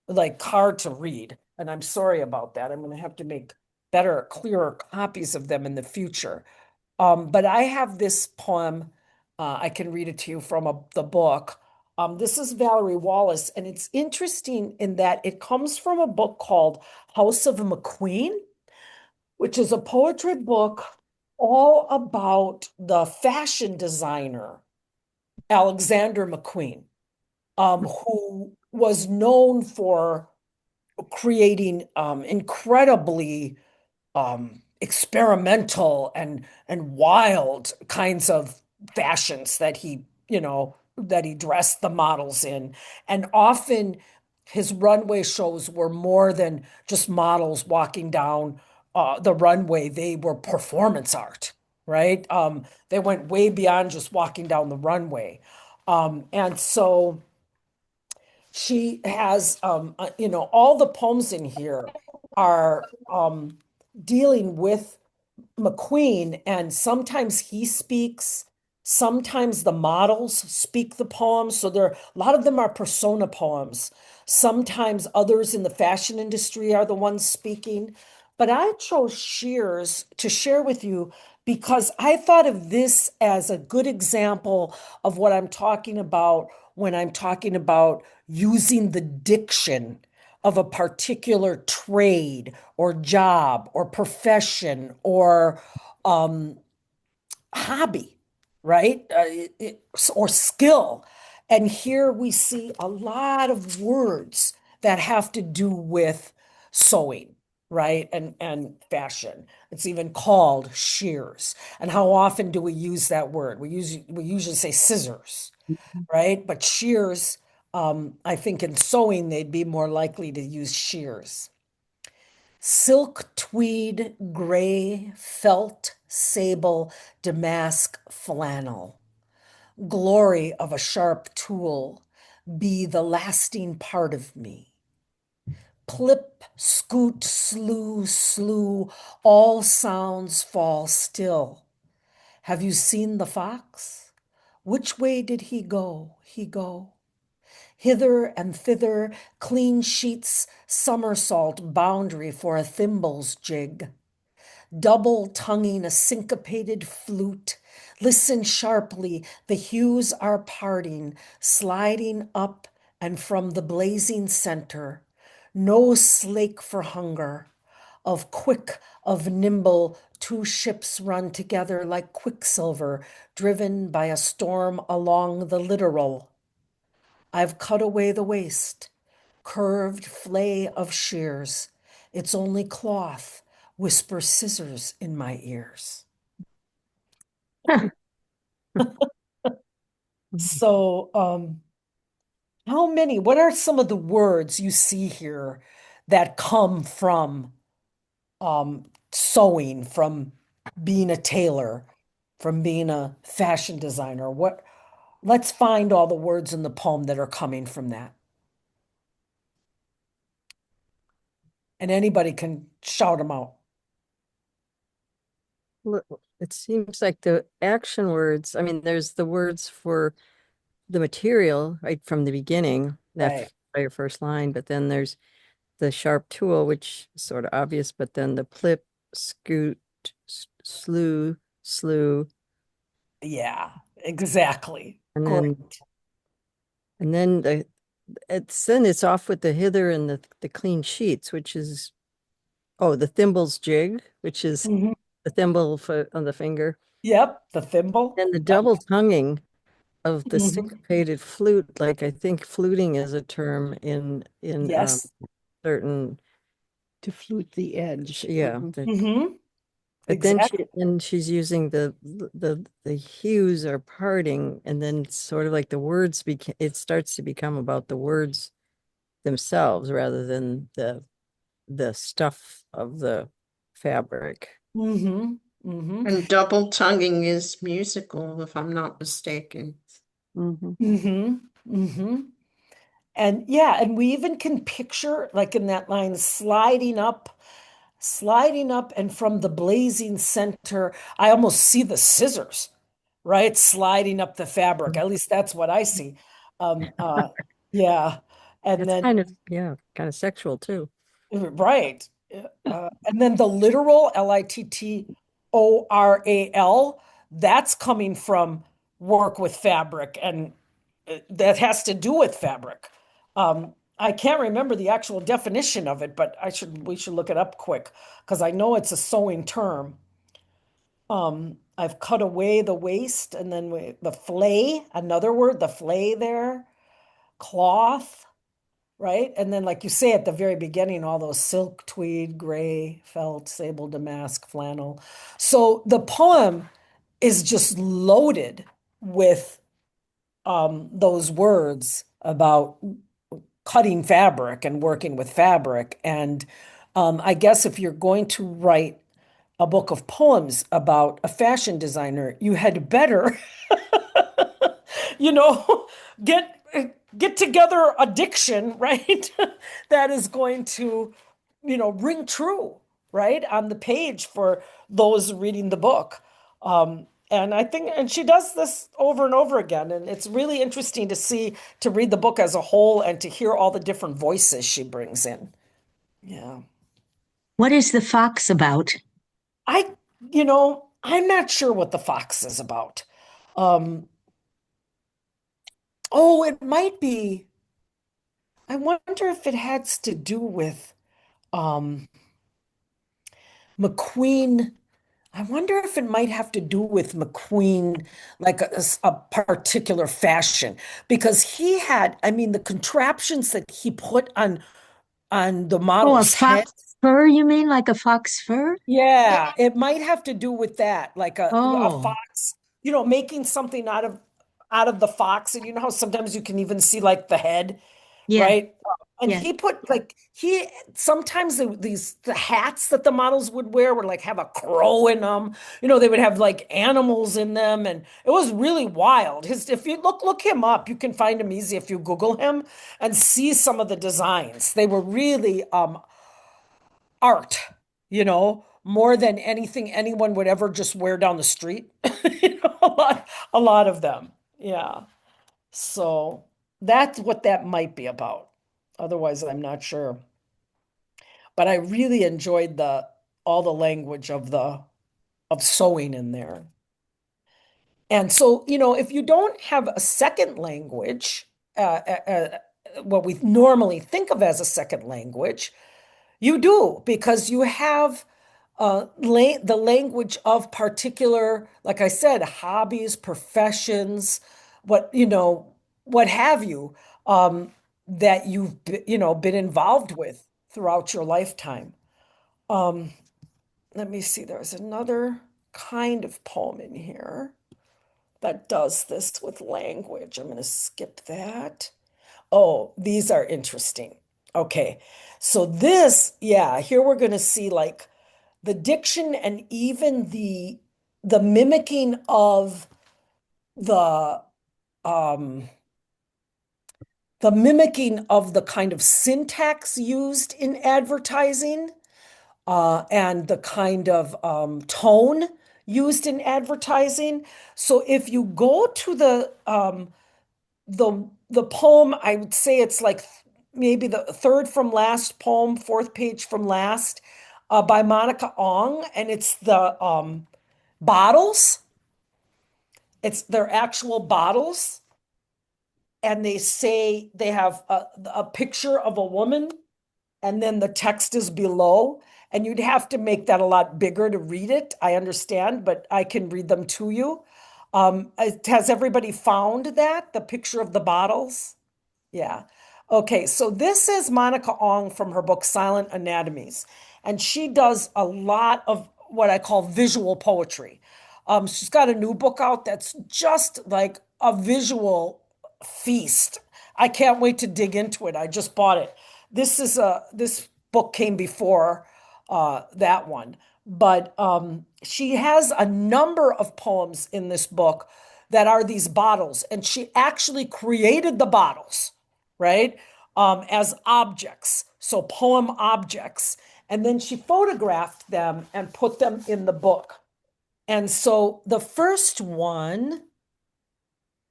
B: like hard to read, and I'm sorry about that. I'm going to have to make better, clearer copies of them in the future. But I have this poem. I can read it to you from the book. This is Valerie Wallace, and it's interesting in that it comes from a book called House of McQueen, which is a poetry book all about the fashion designer, Alexander McQueen. who was known for creating incredibly experimental and wild kinds of fashions that he dressed the models in. And often his runway shows were more than just models walking down the runway. They were performance art, right? They went way beyond just walking down the runway. And so she has, all the poems in here are dealing with McQueen, and sometimes he speaks, sometimes the models speak the poems. So a lot of them are persona poems. Sometimes others in the fashion industry are the ones speaking. But I chose Shears to share with you because I thought of this as a good example of what I'm talking about when I'm talking about using the diction of a particular trade or job or profession or um, hobby, right? Or skill. And here we see a lot of words that have to do with sewing, right? And fashion. It's even called shears. And how often do we use that word? We usually say scissors, right? But shears, I think in sewing, they'd be more likely to use shears. Silk, tweed, gray, felt, sable, damask, flannel. Glory of a sharp tool, be the lasting part of me. Plip, scoot, slew, all sounds fall still. Have you seen the fox? Which way did he go? He go. Hither and thither, clean sheets, somersault boundary for a thimble's jig. Double tonguing a syncopated flute. Listen sharply, the hues are parting, sliding up and from the blazing center. No slake for hunger. Of quick, of nimble, two ships run together like quicksilver, driven by a storm along the littoral. I've cut away the waist, curved flay of shears. It's only cloth, whisper scissors in my ears. So, what are some of the words you see here that come from sewing, from being a tailor, from being a fashion designer? Let's find all the words in the poem that are coming from that. And anybody can shout them out.
C: It seems like the action words, I mean, there's the words for the material right from the beginning,
B: Right.
C: that by your first line, but then there's the sharp tool, which is sort of obvious, but then the plip, scoot, slew,
B: Yeah, exactly.
C: and
B: Great.
C: then it's off with the hither and the clean sheets, which is the thimble's jig, which is
B: Mhm.
C: the thimble on the finger,
B: Yep, the thimble.
C: and the
B: Yep.
C: double tonguing of the
B: Mhm.
C: syncopated flute. Like I think fluting is a term in
B: Yes.
C: certain
K: To flute the edge.
C: yeah.
B: Hmm.
C: But then
B: Exactly.
C: she's using the hues are parting, and then sort of like the words it starts to become about the words themselves rather than the stuff of the fabric.
B: Hmm. Hmm.
D: And double tonguing is musical, if I'm not mistaken.
K: Mhm.
B: Hmm. Hmm. And yeah, and we even can picture, like in that line, sliding up, and from the blazing center, I almost see the scissors, right? Sliding up the fabric. At least that's what I see. Um, uh, yeah. And
C: It's
B: then
C: kind of sexual too.
B: right. And then the literal, Littoral, that's coming from work with fabric, and that has to do with fabric. I can't remember the actual definition of it, but we should look it up quick because I know it's a sewing term. I've cut away the waist, and then the flay, another word, the flay there. cloth, right? And then, like you say at the very beginning, all those silk, tweed, gray, felt, sable, damask, flannel. So the poem is just loaded with those words about cutting fabric and working with fabric. And I guess if you're going to write a book of poems about a fashion designer, you had better, you know, get get together a diction, right? That is going to, ring true, right, on the page for those reading the book. And I think, and she does this over and over again, and it's really interesting to read the book as a whole and to hear all the different voices she brings in. Yeah.
I: What is the fox about?
B: I, I'm not sure what the fox is about. Um, oh, it might be. I wonder if it has to do with um McQueen. I wonder if it might have to do with McQueen, like a particular fashion, because he had, I mean, the contraptions that he put on the
I: Oh, a
B: model's head.
I: fox fur, you mean? Like a fox fur?
B: Yeah, it might have to do with that, like a
I: Oh,
B: fox, making something out of the fox, and you know how sometimes you can even see like the head,
I: yeah,
B: right? And
I: yeah.
B: he put like he sometimes the hats that the models would wear would like have a crow in them. They would have like animals in them, and it was really wild. If you look him up, you can find him easy if you Google him and see some of the designs. They were really art, more than anything anyone would ever just wear down the street. A lot of them. Yeah. So that's what that might be about. Otherwise, I'm not sure. But I really enjoyed the all the language of sewing in there. And so, if you don't have a second language, what we normally think of as a second language, you do, because you have the language of particular, like I said, hobbies, professions, what have you, that you've been involved with throughout your lifetime. Um, Let me see, there's another kind of poem in here that does this with language. I'm going to skip that. Oh, these are interesting. Okay. So here we're going to see like the diction and even the mimicking of the um the kind of syntax used in advertising, and the kind of tone used in advertising. So if you go to the poem, I would say it's like maybe the third from last poem, fourth page from last, by Monica Ong, and it's the bottles. It's their actual bottles, and they say they have a picture of a woman, and then the text is below. And you'd have to make that a lot bigger to read it. I understand, but I can read them to you. Has everybody found that, the picture of the bottles? Yeah. Okay, so this is Monica Ong from her book Silent Anatomies, and she does a lot of what I call visual poetry. She's got a new book out that's just like a visual feast. I can't wait to dig into it. I just bought it. This book came before that one, but she has a number of poems in this book that are these bottles, and she actually created the bottles, right? As objects, so poem objects. And then she photographed them and put them in the book. And so the first one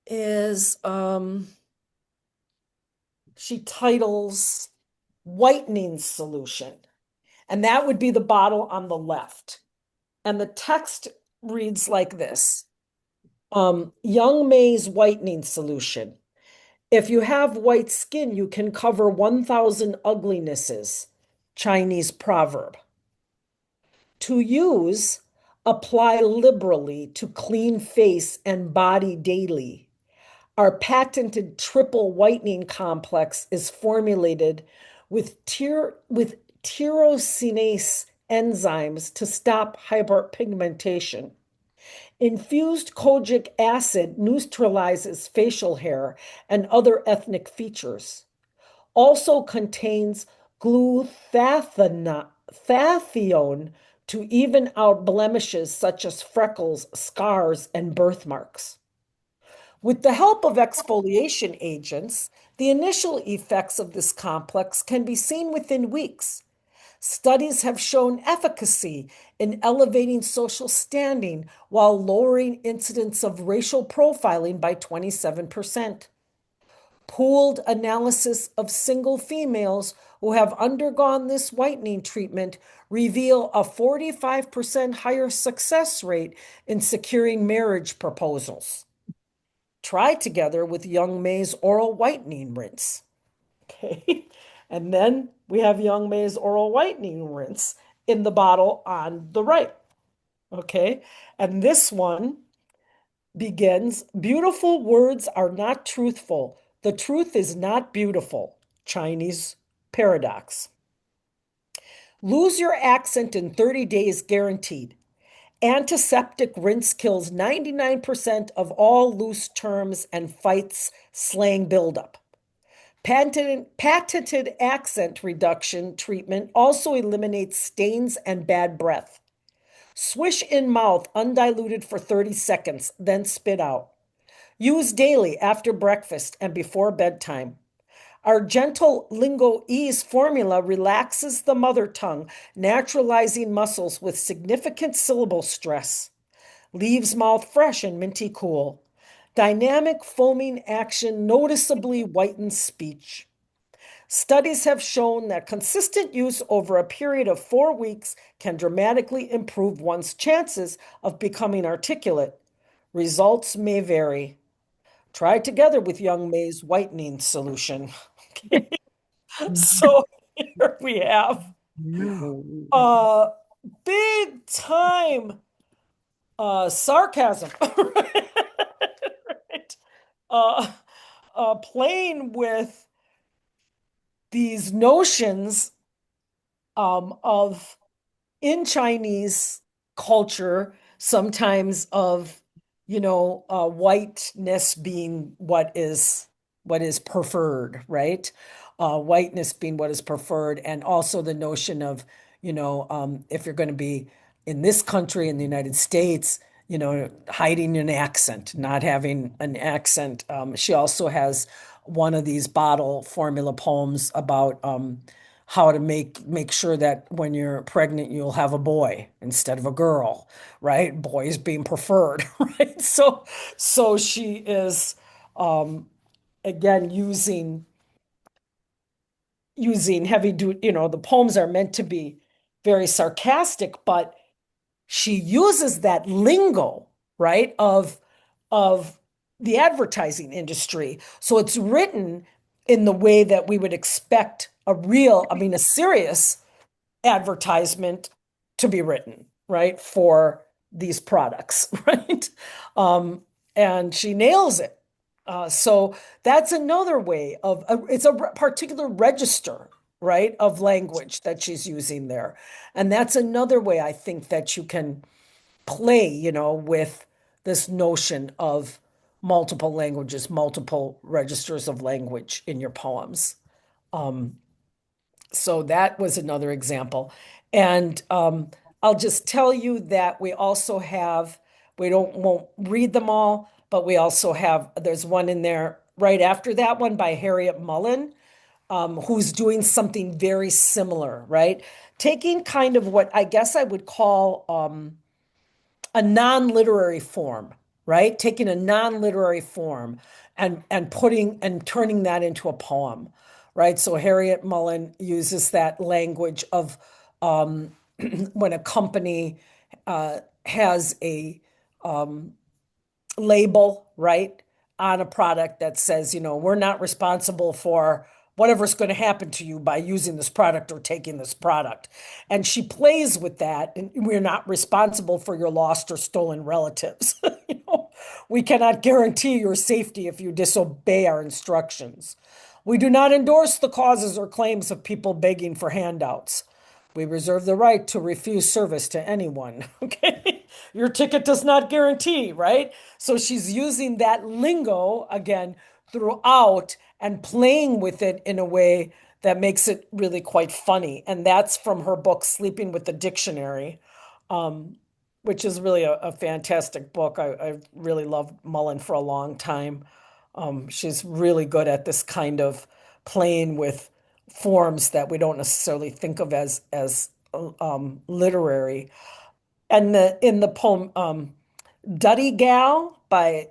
B: is she titles Whitening Solution. And that would be the bottle on the left. And the text reads like this: Young May's Whitening Solution. If you have white skin, you can cover 1,000 uglinesses. Chinese proverb. To use, apply liberally to clean face and body daily. Our patented triple whitening complex is formulated with tyrosinase enzymes to stop hyperpigmentation. Infused kojic acid neutralizes facial hair and other ethnic features. Also contains glutathione to even out blemishes such as freckles, scars, and birthmarks. With the help of exfoliation agents, the initial effects of this complex can be seen within weeks. Studies have shown efficacy in elevating social standing while lowering incidence of racial profiling by 27%. Pooled analysis of single females who have undergone this whitening treatment reveal a 45% higher success rate in securing marriage proposals. Try together with Young May's oral whitening rinse. Okay. And then we have Young May's oral whitening rinse in the bottle on the right. Okay. And this one begins, beautiful words are not truthful. The truth is not beautiful. Chinese paradox. Lose your accent in 30 days guaranteed. Antiseptic rinse kills 99% of all loose terms and fights slang buildup. Patented accent reduction treatment also eliminates stains and bad breath. Swish in mouth undiluted for 30 seconds, then spit out. Use daily after breakfast and before bedtime. Our gentle Lingo Ease formula relaxes the mother tongue, naturalizing muscles with significant syllable stress. Leaves mouth fresh and minty cool. Dynamic foaming action noticeably whitens speech. Studies have shown that consistent use over a period of 4 weeks can dramatically improve one's chances of becoming articulate. Results may vary. Try together with Young May's whitening solution. Okay. So here we have big time sarcasm, right? Playing with these notions of in Chinese culture, sometimes of whiteness being what is preferred, right? Whiteness being what is preferred, and also the notion of if you're going to be in this country, in the United States, hiding an accent, not having an accent. She also has one of these bottle formula poems about how to make sure that when you're pregnant, you'll have a boy instead of a girl, right? Boys being preferred, right? So she is again using heavy duty, the poems are meant to be very sarcastic, but she uses that lingo, right, of the advertising industry. So it's written in the way that we would expect a serious advertisement to be written, right, for these products, right? And she nails it. So that's another way of it's a particular register, right, of language that she's using there. And that's another way I think that you can play, with this notion of multiple languages, multiple registers of language in your poems. So that was another example. And I'll just tell you that we also have, won't read them all, but we also have, there's one in there right after that one by Harriet Mullen, who's doing something very similar, right? Taking kind of what I guess I would call a non-literary form, right? Taking a non-literary form and putting and turning that into a poem, right? So Harriet Mullen uses that language of when a company has a label, right, on a product that says, we're not responsible for whatever's going to happen to you by using this product or taking this product. And she plays with that, and we're not responsible for your lost or stolen relatives, We cannot guarantee your safety if you disobey our instructions. We do not endorse the causes or claims of people begging for handouts. We reserve the right to refuse service to anyone. Okay. Your ticket does not guarantee, right? So she's using that lingo again throughout and playing with it in a way that makes it really quite funny. And that's from her book, Sleeping with the Dictionary, which is really a fantastic book. I really loved Mullen for a long time. She's really good at this kind of playing with forms that we don't necessarily think of as literary. And in the poem Duddy Gal by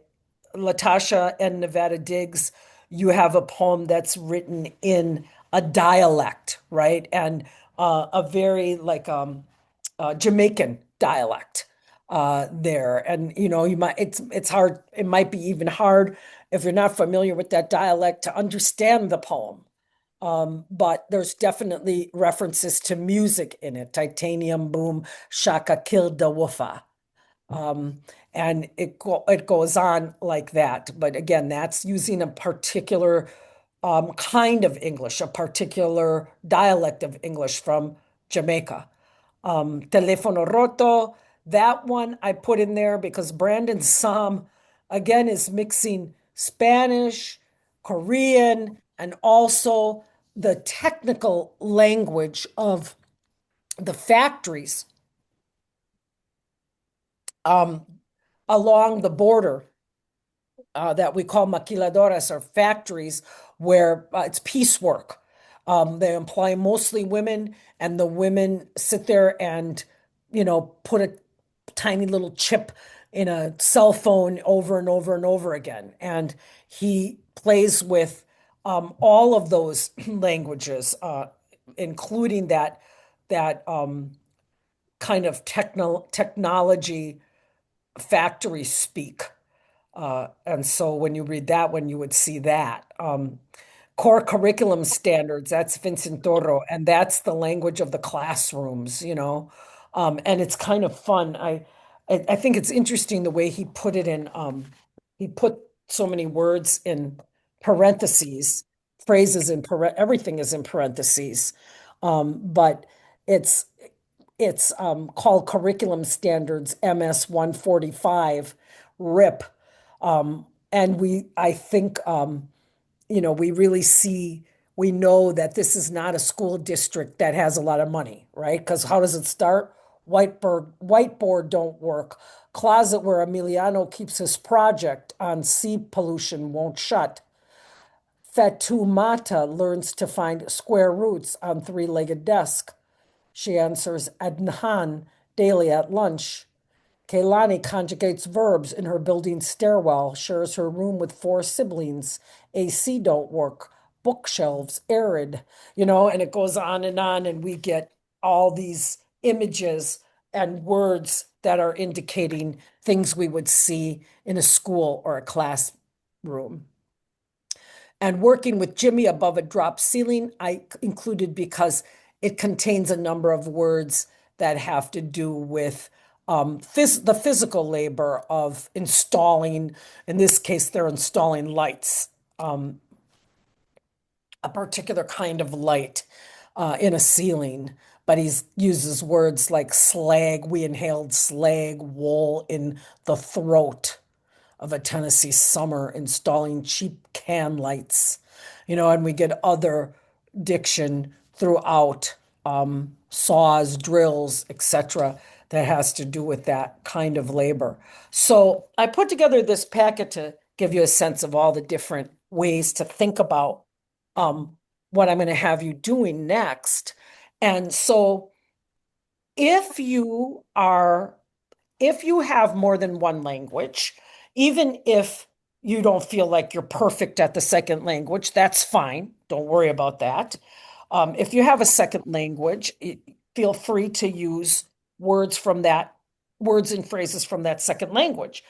B: Latasha and Nevada Diggs, you have a poem that's written in a dialect, right? And a very like Jamaican dialect there. And you might it's hard, it might be even hard if you're not familiar with that dialect to understand the poem. But there's definitely references to music in it. Titanium boom, shaka killed the woofa. And it goes on like that. But again, that's using a particular kind of English, a particular dialect of English from Jamaica. Telefono roto, that one I put in there because Brandon Sam, again, is mixing Spanish, Korean, and also the technical language of the factories along the border that we call maquiladoras, or factories where it's piecework. They employ mostly women, and the women sit there and, put a tiny little chip in a cell phone over and over and over again. And he plays with all of those languages, including that kind of technology factory speak. And so when you read that one, you would see that. Core curriculum standards, that's Vincent Toro, and that's the language of the classrooms. And it's kind of fun. I think it's interesting the way he put it in, he put so many words in parentheses, phrases everything is in parentheses. But it's called Curriculum Standards MS 145 RIP. And I think, we really we know that this is not a school district that has a lot of money, right? Because how does it start? Whiteboard don't work. Closet where Emiliano keeps his project on sea pollution won't shut. Fatumata learns to find square roots on three-legged desk. She answers Adnan daily at lunch. Kaylani conjugates verbs in her building stairwell, shares her room with four siblings. AC don't work, bookshelves arid, and it goes on, and we get all these images and words that are indicating things we would see in a school or a classroom. And working with Jimmy above a drop ceiling, I included because it contains a number of words that have to do with the physical labor of installing. In this case, they're installing lights, a particular kind of light in a ceiling. But he uses words like slag. We inhaled slag wool in the throat of a Tennessee summer, installing cheap can lights, and we get other diction throughout, saws, drills, etc., that has to do with that kind of labor. So I put together this packet to give you a sense of all the different ways to think about what I'm going to have you doing next. And so if you have more than one language, even if you don't feel like you're perfect at the second language, that's fine. Don't worry about that. If you have a second language, feel free to use words and phrases from that second language.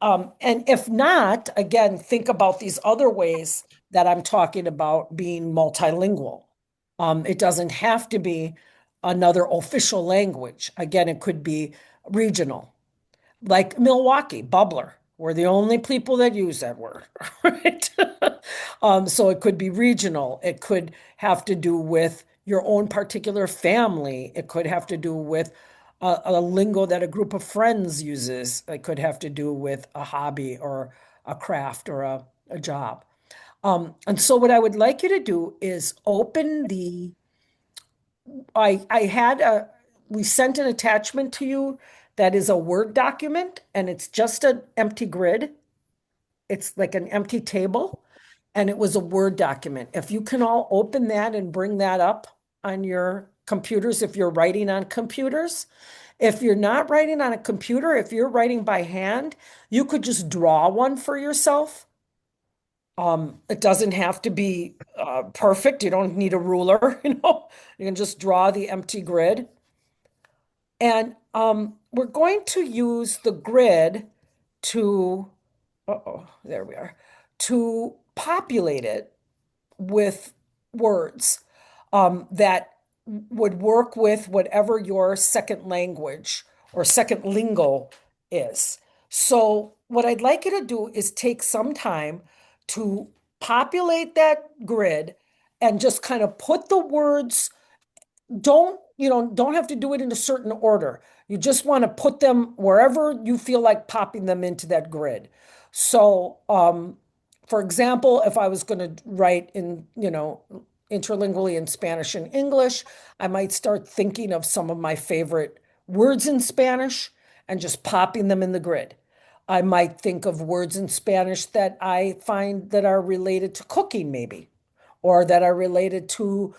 B: And if not, again, think about these other ways that I'm talking about being multilingual. It doesn't have to be another official language. Again, it could be regional, like Milwaukee, bubbler, We're the only people that use that word, right? So it could be regional. It could have to do with your own particular family. It could have to do with a lingo that a group of friends uses. It could have to do with a hobby or a craft or a job. And so what I would like you to do is open we sent an attachment to you that is a Word document, and it's just an empty grid. It's like an empty table, and it was a Word document. If you can all open that and bring that up on your computers, if you're writing on computers. If you're not writing on a computer, if you're writing by hand, you could just draw one for yourself. It doesn't have to be perfect. You don't need a ruler, you know. You can just draw the empty grid. And we're going to use the grid to, there we are, to populate it with words that would work with whatever your second language or second lingo is. So what I'd like you to do is take some time to populate that grid and just kind of put the words, don't have to do it in a certain order. You just want to put them wherever you feel like popping them into that grid. So, for example, if I was going to write interlingually in Spanish and English, I might start thinking of some of my favorite words in Spanish and just popping them in the grid. I might think of words in Spanish that I find that are related to cooking, maybe, or that are related to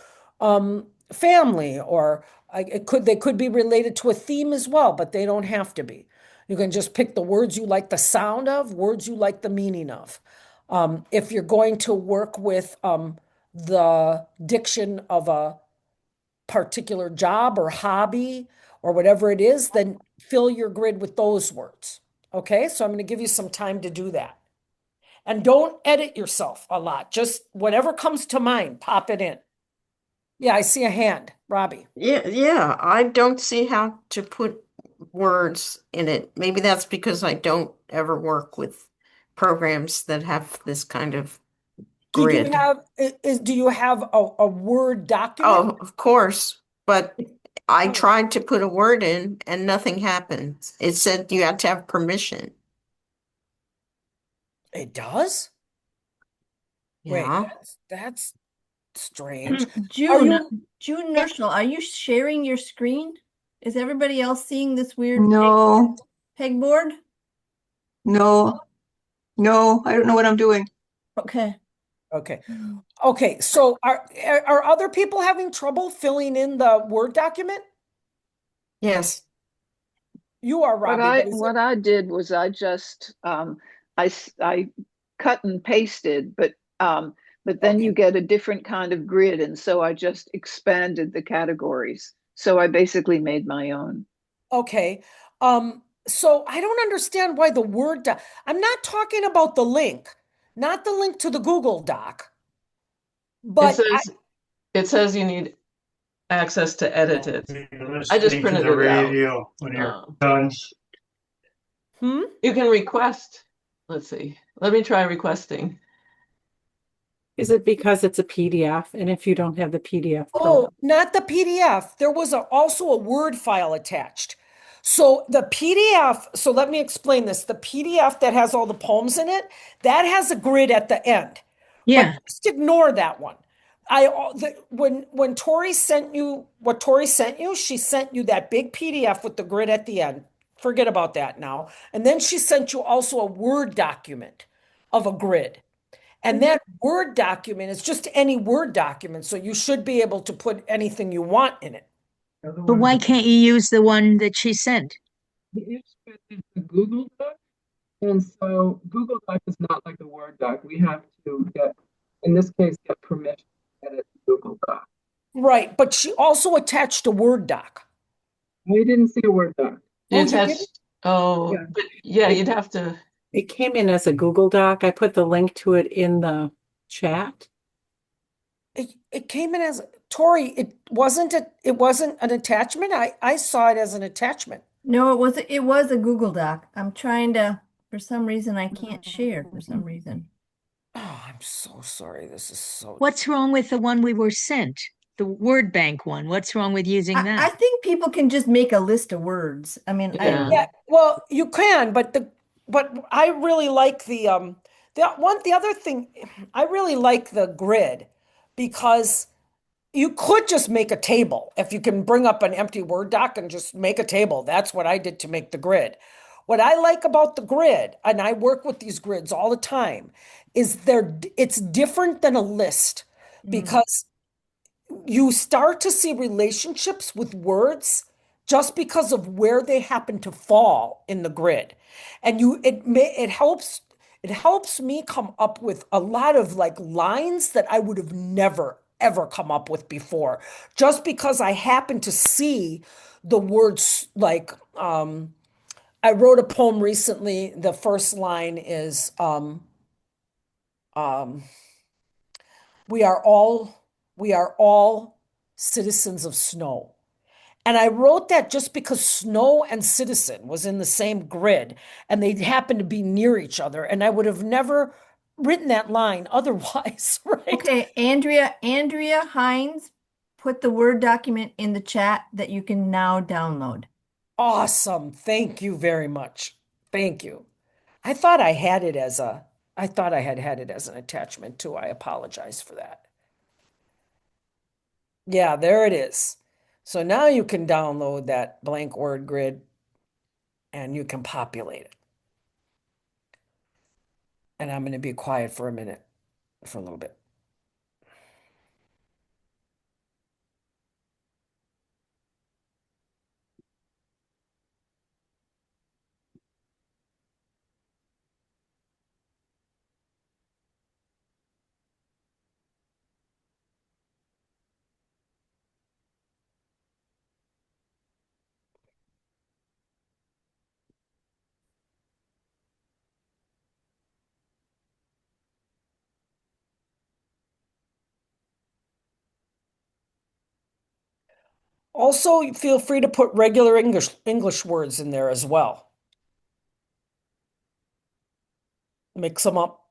B: family, or they could be related to a theme as well, but they don't have to be. You can just pick the words you like the sound of, words you like the meaning of. If you're going to work with the diction of a particular job or hobby or whatever it is, then fill your grid with those words. Okay, so I'm going to give you some time to do that. And don't edit yourself a lot. Just whatever comes to mind, pop it in. Yeah, I see a hand, Robbie.
D: Yeah, I don't see how to put words in it. Maybe that's because I don't ever work with programs that have this kind of grid.
B: Do you have a Word document?
D: Oh, of course, but I tried to put a word in and nothing happened. It said you had to have permission.
B: It does? Wait,
D: Yeah.
B: that's strange.
A: June Nerschel, are you sharing your screen? Is everybody else seeing this weird
L: No,
A: pegboard?
L: no, I don't know what I'm doing.
A: Okay.
B: Okay, so are other people having trouble filling in the Word document?
D: Yes.
B: You are, Robbie.
M: What I did was I just I cut and pasted, but then you get a different kind of grid, and so I just expanded the categories. So I basically made my own.
B: Okay. So I don't understand why the Word doc. I'm not talking about the link, not the link to the Google Doc. But
H: it says you need access to edit it. I just printed it out.
N: When you're done.
H: You can request. Let's see. Let me try requesting.
J: Is it because it's a PDF? And if you don't have the PDF?
B: Oh, not the PDF. There was also a Word file attached. So the PDF, so let me explain this. The PDF that has all the poems in it, that has a grid at the end.
I: Yeah.
B: But just ignore that one. When Tori sent you what Tori sent you, she sent you that big PDF with the grid at the end. Forget about that now. And then she sent you also a Word document of a grid. And that Word document is just any Word document, so you should be able to put anything you want in it.
I: But why can't you use the one that she sent?
H: It's a Google Doc, and so Google Doc is not like a Word doc. We have to in this case, get permission to edit Google Doc.
B: Right, but she also attached a Word doc.
H: I didn't see a Word doc. But
J: Yeah.
H: You'd have to.
J: It came in as a Google Doc. I put the link to it in the chat.
B: It came in as Tori. It wasn't an attachment. I saw it as an attachment.
A: No, it was a Google Doc. I'm trying to For some reason, I can't share for some reason.
B: Oh, I'm so sorry. This is so.
I: What's wrong with the one we were sent? The word bank one? What's wrong with using
A: I
I: that?
A: think people can just make a list of words. I mean, I don't
H: Yeah.
B: Yeah, well, you can, but I really like the other thing, I really like the grid because you could just make a table if you can bring up an empty Word doc and just make a table. That's what I did to make the grid. What I like about the grid, and I work with these grids all the time, is it's different than a list because you start to see relationships with words just because of where they happen to fall in the grid. And it helps me come up with a lot of like lines that I would have never ever come up with before, just because I happen to see the words. Like I wrote a poem recently. The first line is um we are all we are all citizens of snow. And I wrote that just because snow and citizen was in the same grid and they happened to be near each other. And I would have never written that line otherwise, right?
A: Okay, Andrea Hines put the Word document in the chat that you can now download.
B: Awesome. Thank you very much. Thank you. I thought I had it as a, I thought I had it as an attachment too. I apologize for that. Yeah, there it is. So now you can download that blank word grid and you can populate it. And I'm going to be quiet for a minute, for a little bit. Also, feel free to put regular English words in there as well. Mix them up.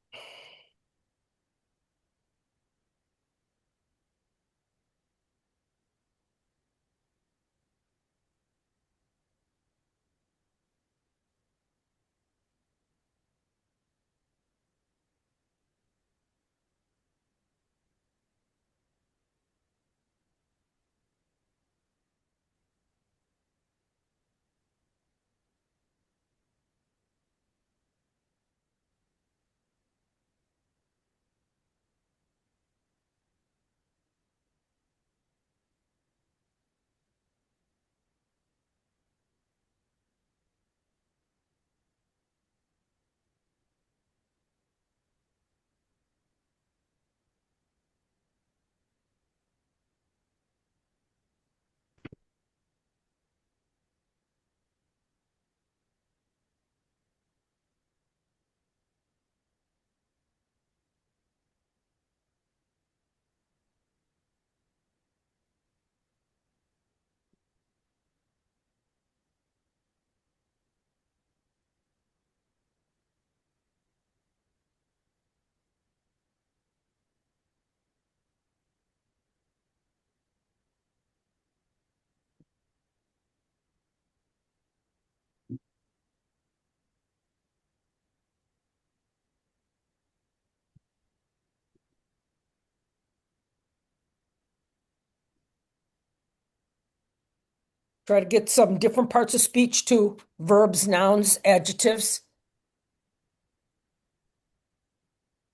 B: Try to get some different parts of speech too. Verbs, nouns, adjectives,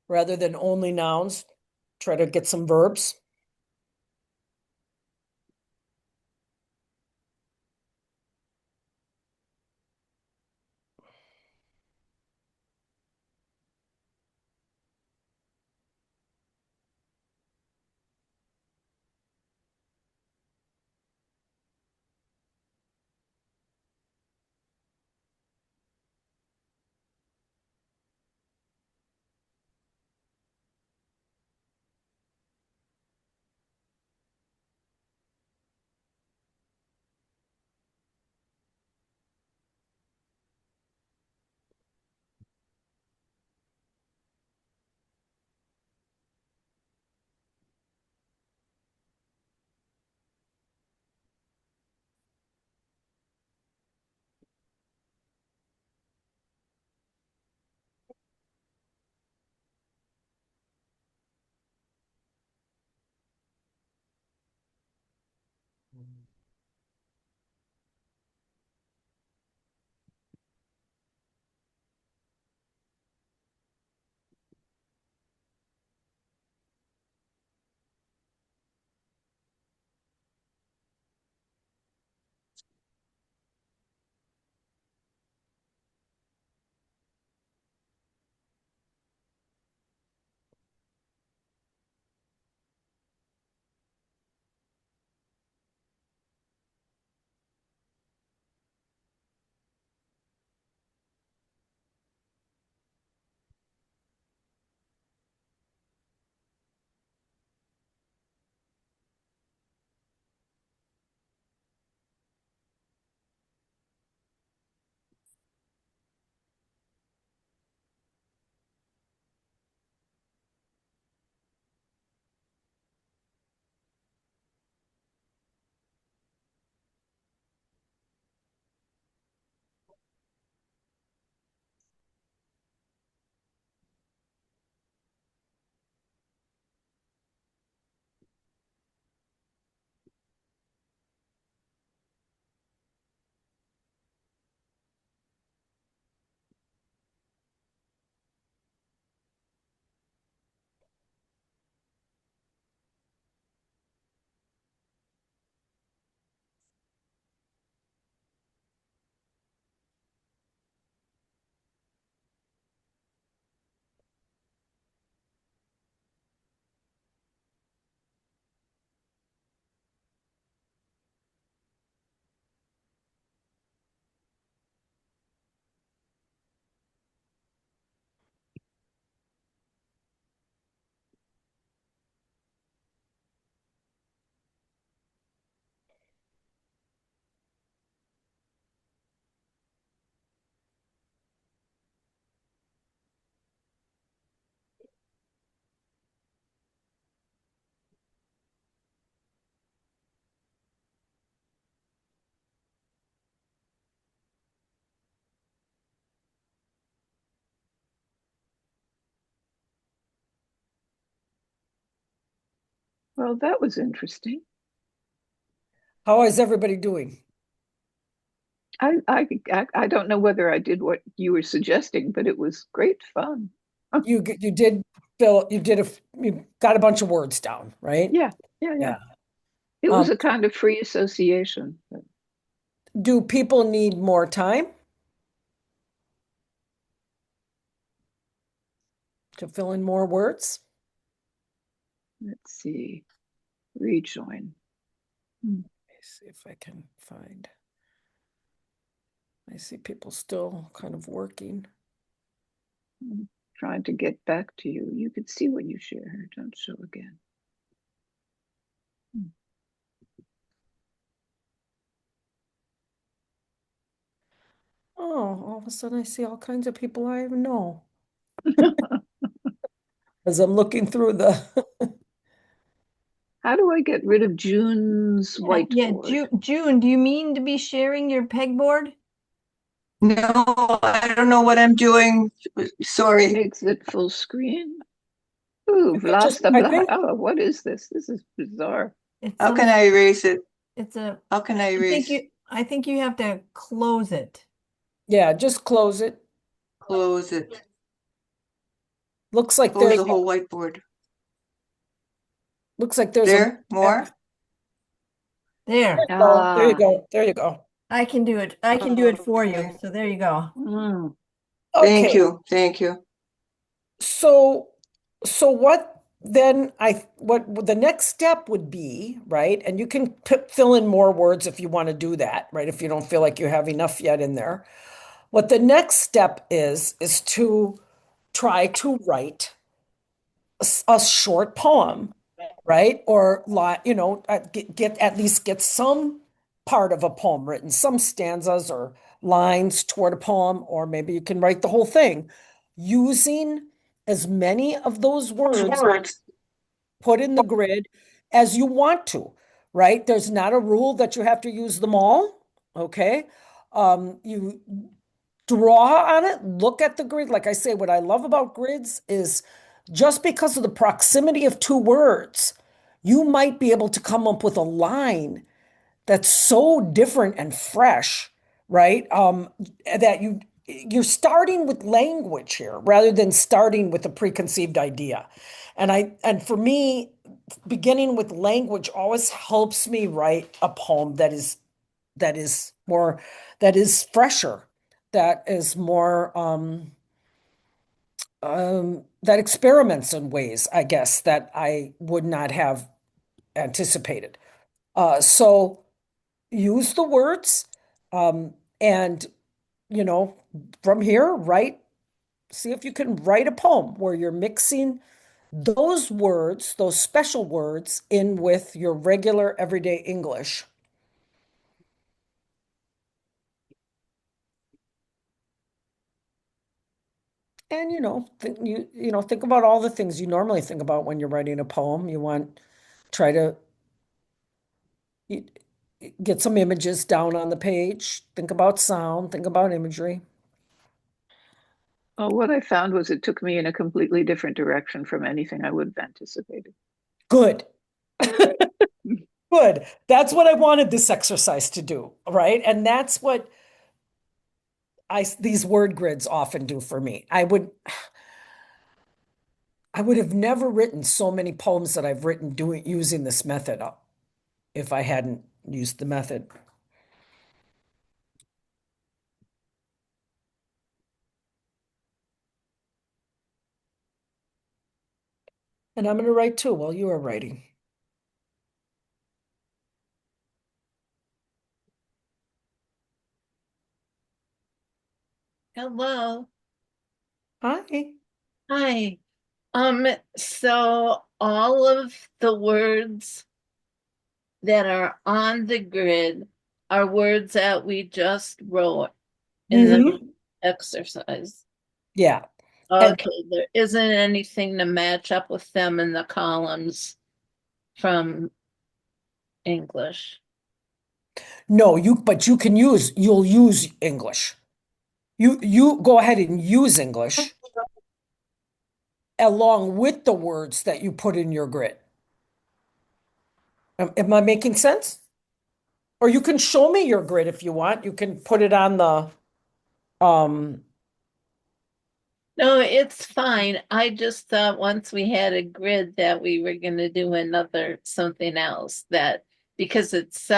B: rather than only nouns. Try to get some verbs.
M: Well, that was interesting.
B: How is everybody doing?
M: I don't know whether I did what you were suggesting, but it was great fun.
B: You did fill, you got a bunch of words down, right?
M: Yeah, yeah, yeah. It was a kind of free association.
B: Do people need more time to fill in more words?
M: Let's see. Rejoin.
B: Let me see if I can find. I see people still kind of working.
M: I'm trying to get back to you. You can see what you share. Don't show again.
B: Oh, all of a sudden I see all kinds of people I even know. As I'm looking through the
M: How do I get rid of June's
A: Yeah,
M: whiteboard?
A: June, do you mean to be sharing your pegboard?
L: No, I don't know what I'm doing. Sorry.
M: Exit full screen. Ooh,
B: I think
M: oh, what is this? This is bizarre.
A: It's
L: How
A: some,
L: can I erase it?
A: it's a,
L: How can I erase?
A: I think you have to close it.
B: yeah, just close it.
L: Close it.
B: Looks like
L: Close
B: there's
L: the whole whiteboard.
B: looks like there's a
L: There, more?
A: There.
B: oh, there you
M: Ah,
B: go. There you go.
A: I can do it. I can do it for you.
L: Okay.
A: So there you go.
L: Thank
B: Okay.
L: you. Thank you.
B: So what then what the next step would be, right? And you can fill in more words if you want to do that, right? If you don't feel like you have enough yet in there. What the next step is to try to write a short poem, right? Or get at least get some part of a poem written, some stanzas or lines toward a poem, or maybe you can write the whole thing using as many of those words put in the grid as you want to, right? There's not a rule that you have to use them all, okay? You draw on it, look at the grid. Like I say, what I love about grids is just because of the proximity of two words, you might be able to come up with a line that's so different and fresh, right? That you're starting with language here rather than starting with a preconceived idea. And for me, beginning with language always helps me write a poem that is more that is fresher, that is more that experiments in ways, I guess, that I would not have anticipated. So use the words, and you know, from here, see if you can write a poem where you're mixing those words, those special words, in with your regular everyday English. And think about all the things you normally think about when you're writing a poem. Try to y- get some images down on the page. Think about sound, think about imagery.
M: Oh, what I found was it took me in a completely different direction from anything I would have anticipated.
B: Good. Good. That's what I wanted this exercise to do, right? And that's what these word grids often do for me. I would have never written so many poems that I've written using this method if I hadn't used the method. And I'm going to write too while you are writing.
N: Hello.
B: Hi.
N: Hi. So all of the words that are on the grid are words that we just wrote in the exercise.
B: Yeah.
N: Okay, there isn't anything to match up with them in the columns from English.
B: No, but you'll use English. You go ahead and use English along with the words that you put in your grid. Am I making sense? Or you can show me your grid if you want. You can put it on the um
N: No, it's fine. I just thought once we had a grid that we were going to do another something else that because it's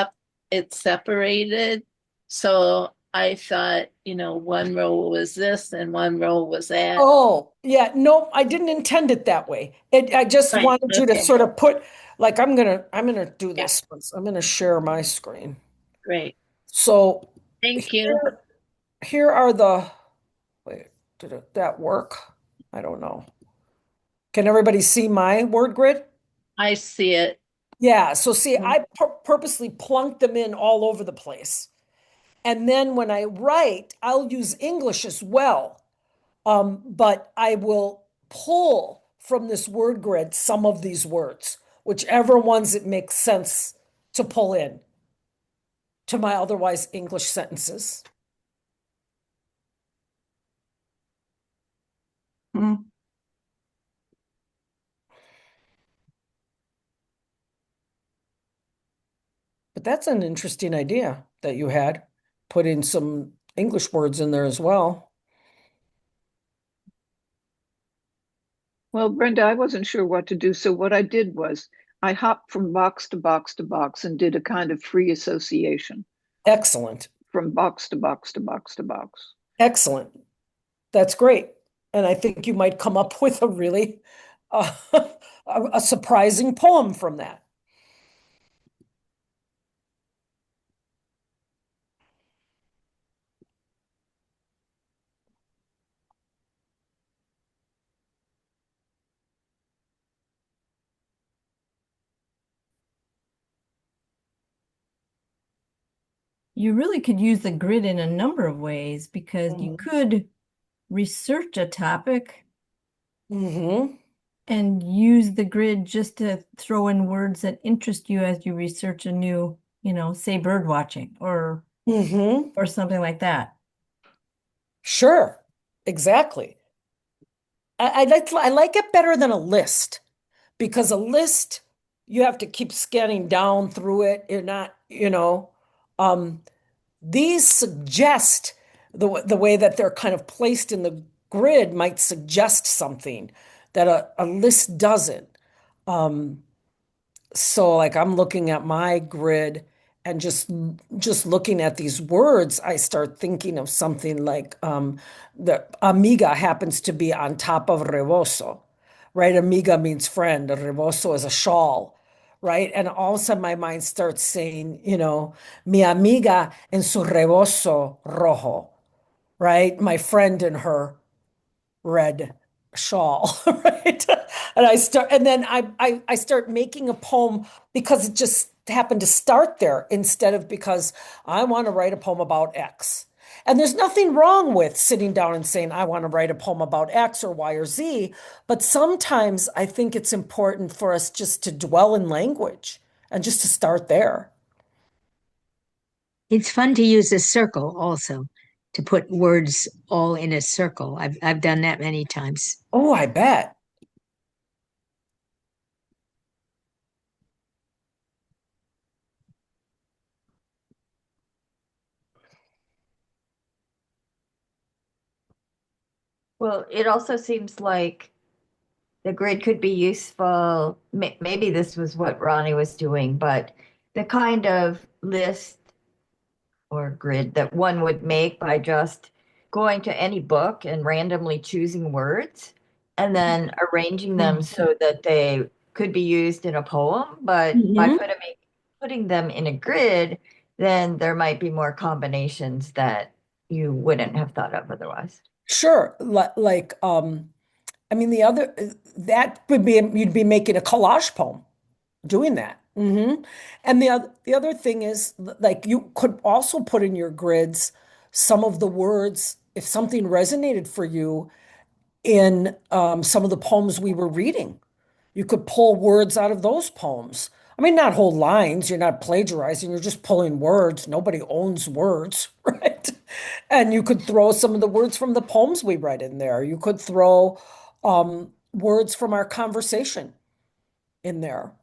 N: separated. So I thought, one row was this and one row was that.
B: Oh, yeah, no, I didn't intend it that way. I just
N: Right.
B: wanted you to
N: Okay.
B: sort of put like I'm gonna do
N: Yeah.
B: this once. I'm gonna share my screen.
N: Great.
B: So
N: Thank you.
B: here are the wait, that work? I don't know. Can everybody see my word grid?
N: I see it.
B: Yeah, so see, I purposely plunked them in all over the place. And then when I write, I'll use English as well. But I will pull from this word grid some of these words, whichever ones it makes sense to pull in to my otherwise English sentences.
L: Hmm.
B: But that's an interesting idea that you had. Put in some English words in there as well.
M: Well, Brenda, I wasn't sure what to do. So what I did was I hopped from box to box to box and did a kind of free association
B: Excellent.
M: from box to box to box to box.
B: Excellent. That's great. And I think you might come up with a really a surprising poem from that.
A: You really could use the grid in a number of ways because you could research a topic and use the grid just to throw in words that interest you as you research a new, say bird watching or something like that.
B: Sure, exactly. I like it better than a list because a list you have to keep scanning down through it. you know. Um, these suggest the way that they're kind of placed in the grid might suggest something that a list doesn't. Um, so like I'm looking at my grid and just looking at these words, I start thinking of something like the amiga happens to be on top of rebozo, right? Amiga means friend, a rebozo is a shawl, right? And all of a sudden my mind starts saying, mi amiga en su rebozo rojo, right? My friend in her red shawl, right? And then I start making a poem because it just happened to start there instead of because I want to write a poem about X. And there's nothing wrong with sitting down and saying, I want to write a poem about X or Y or Z. But sometimes I think it's important for us just to dwell in language and just to start there.
I: It's fun to use a circle also, to put words all in a circle. I've done that many times.
B: Oh, I bet.
O: Well, it also seems like the grid could be useful. Maybe this was what Ronnie was doing, but the kind of list or grid that one would make by just going to any book and randomly choosing words and then arranging them so that they could be used in a poem. But by putting them in a grid, then there might be more combinations that you wouldn't have thought of otherwise.
B: Sure. Like, I mean, that would be, you'd be making a collage poem doing that. And the other thing is, like, you could also put in your grids some of the words, if something resonated for you in some of the poems we were reading. You could pull words out of those poems. I mean, not whole lines. You're not plagiarizing. You're just pulling words. Nobody owns words, right? And you could throw some of the words from the poems we read in there. You could throw words from our conversation in there.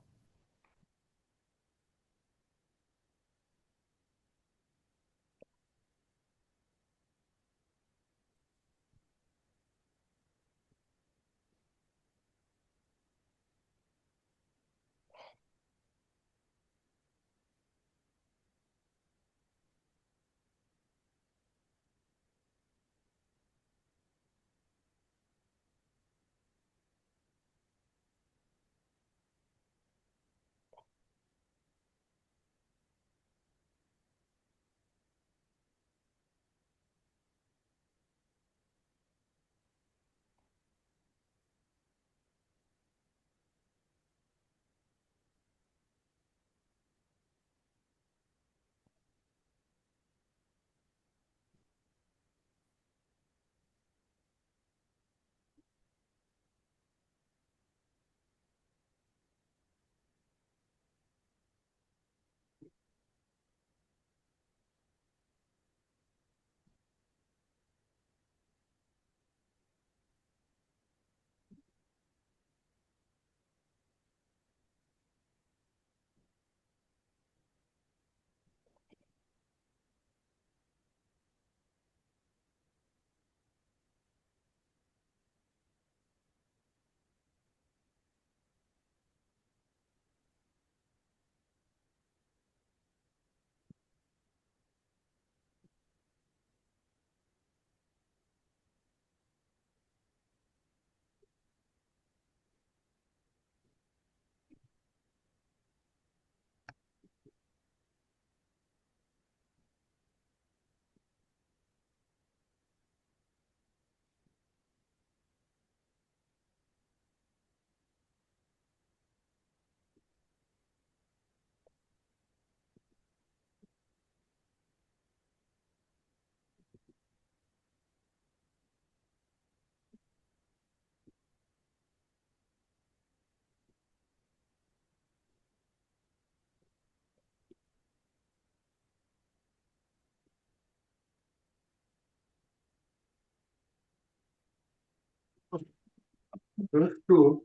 P: Хорошо.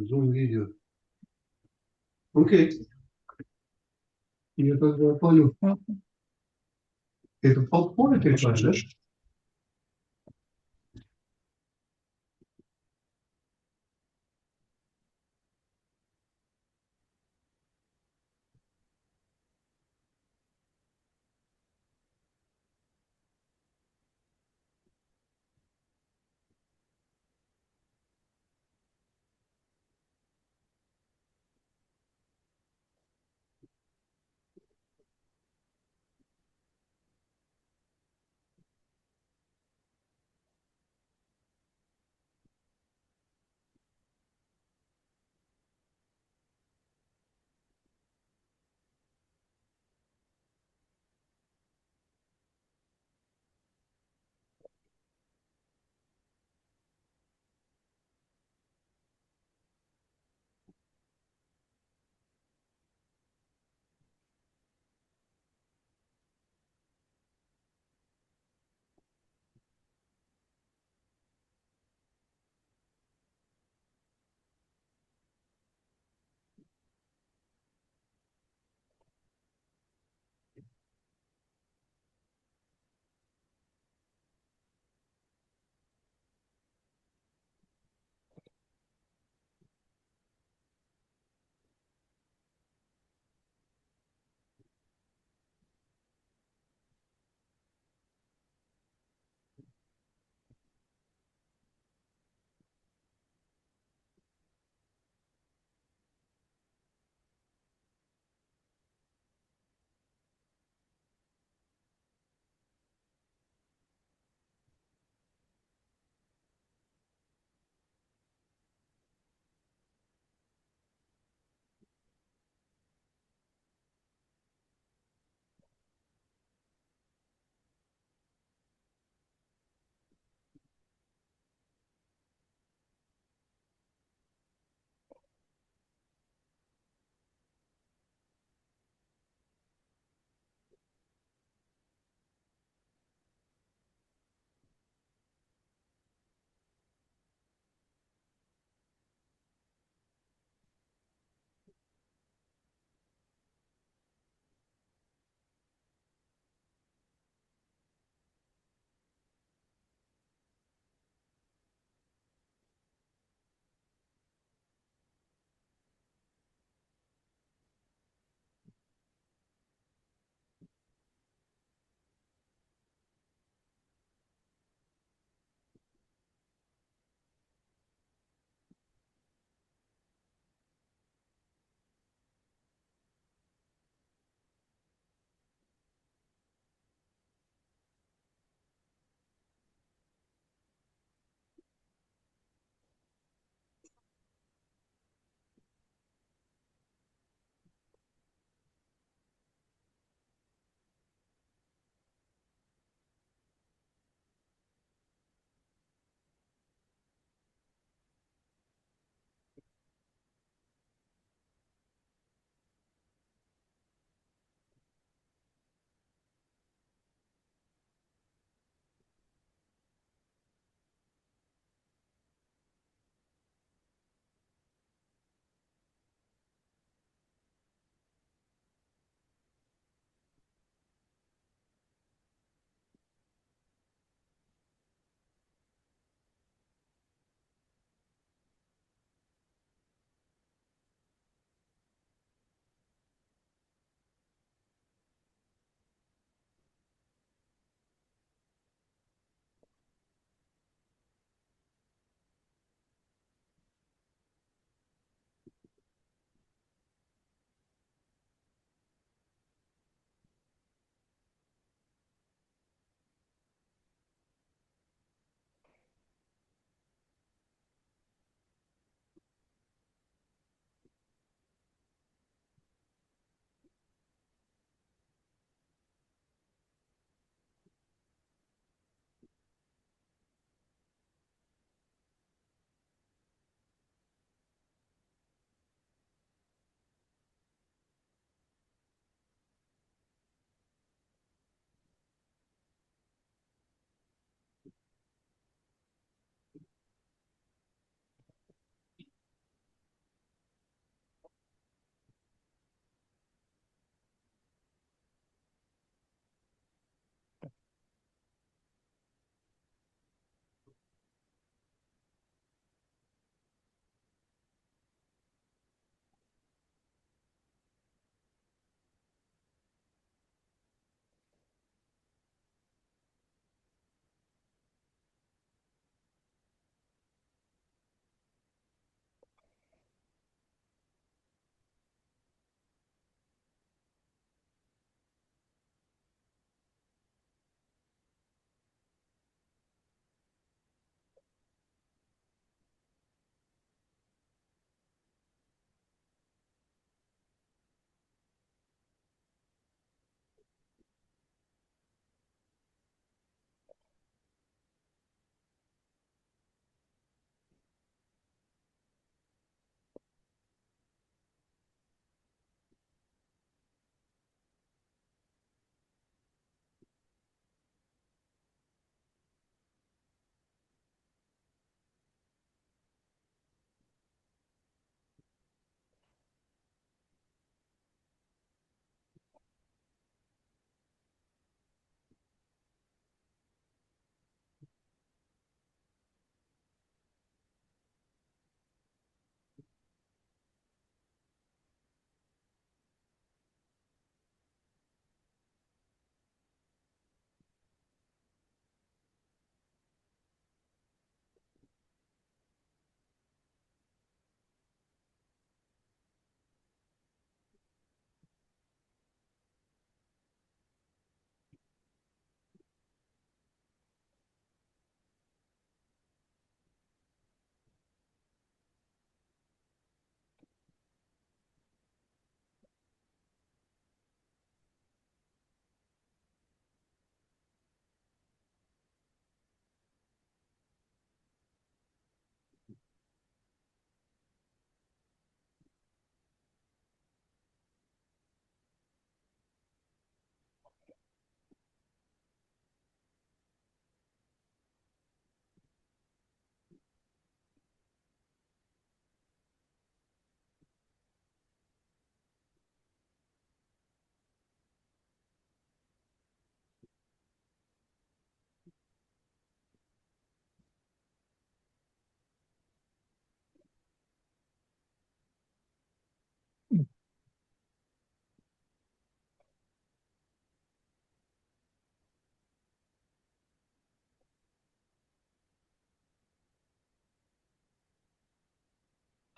P: Zoom видео. Окей. Y entonces el pollo. Это попкорн ты кладешь?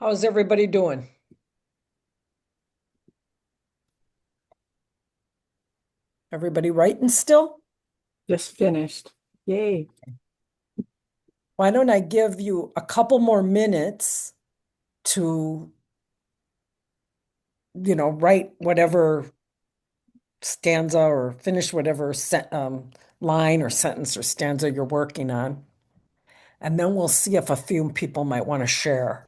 B: How's everybody doing? Everybody writing still?
J: Just finished. Yay.
B: Why don't I give you a couple more minutes to, write whatever stanza or finish whatever line or sentence or stanza you're working on. And then we'll see if a few people might want to share.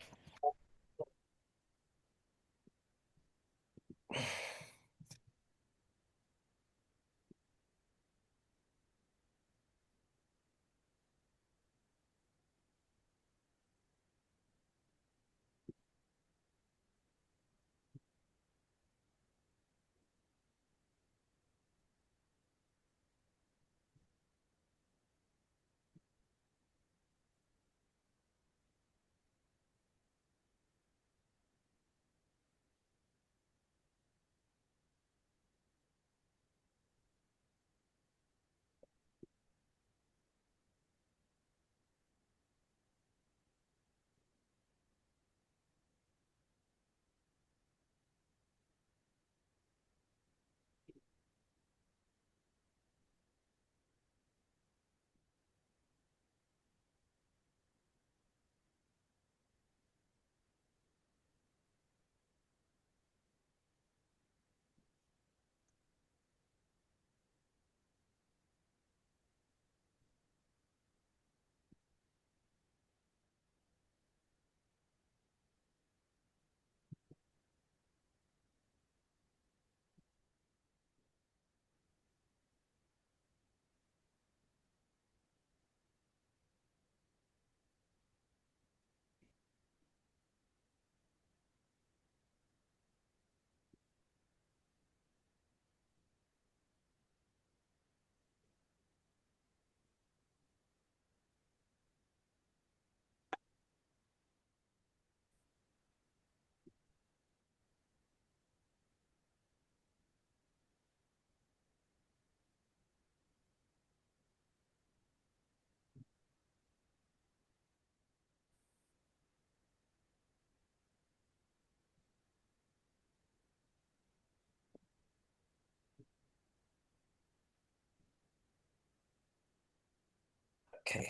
B: Okay.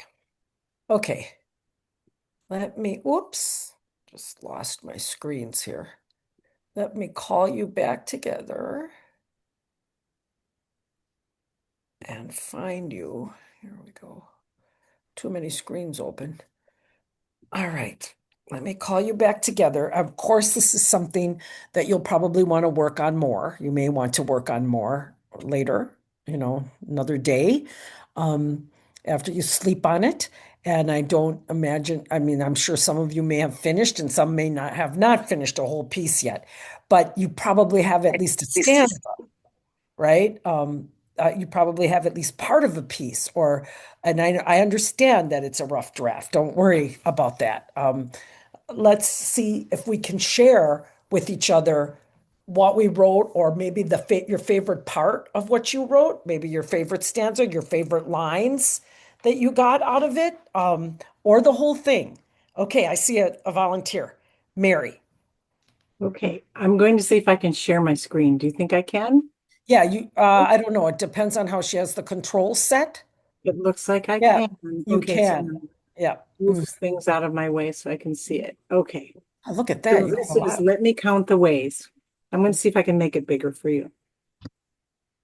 B: Okay. Oops, just lost my screens here. Let me call you back together and find you. Here we go. Too many screens open. All right. Let me call you back together. Of course, this is something that you'll probably want to work on more. You may want to work on more later, another day, after you sleep on it. And I don't imagine, I'm sure some of you may have finished and some may not have not finished a whole piece yet, but you probably have at least a stanza, right? You probably have at least part of a piece, and I understand that it's a rough draft. Don't worry about that. Let's see if we can share with each other what we wrote, or maybe your favorite part of what you wrote, maybe your favorite stanza, your favorite lines that you got out of it, or the whole thing. Okay, I see a volunteer, Mary.
J: Okay, I'm going to see if I can share my screen. Do you think I can?
B: Yeah, I don't know. It depends on how she has the controls set.
J: It looks like I
B: Yeah,
J: can.
B: you
J: Okay, so
B: can. Yeah.
J: move things out of my way so I can see it. Okay.
B: Oh, look at
J: So
B: that. You
J: this
B: have a
J: is
B: lot.
J: Let Me Count the Ways. I'm going to see if I can make it bigger for you.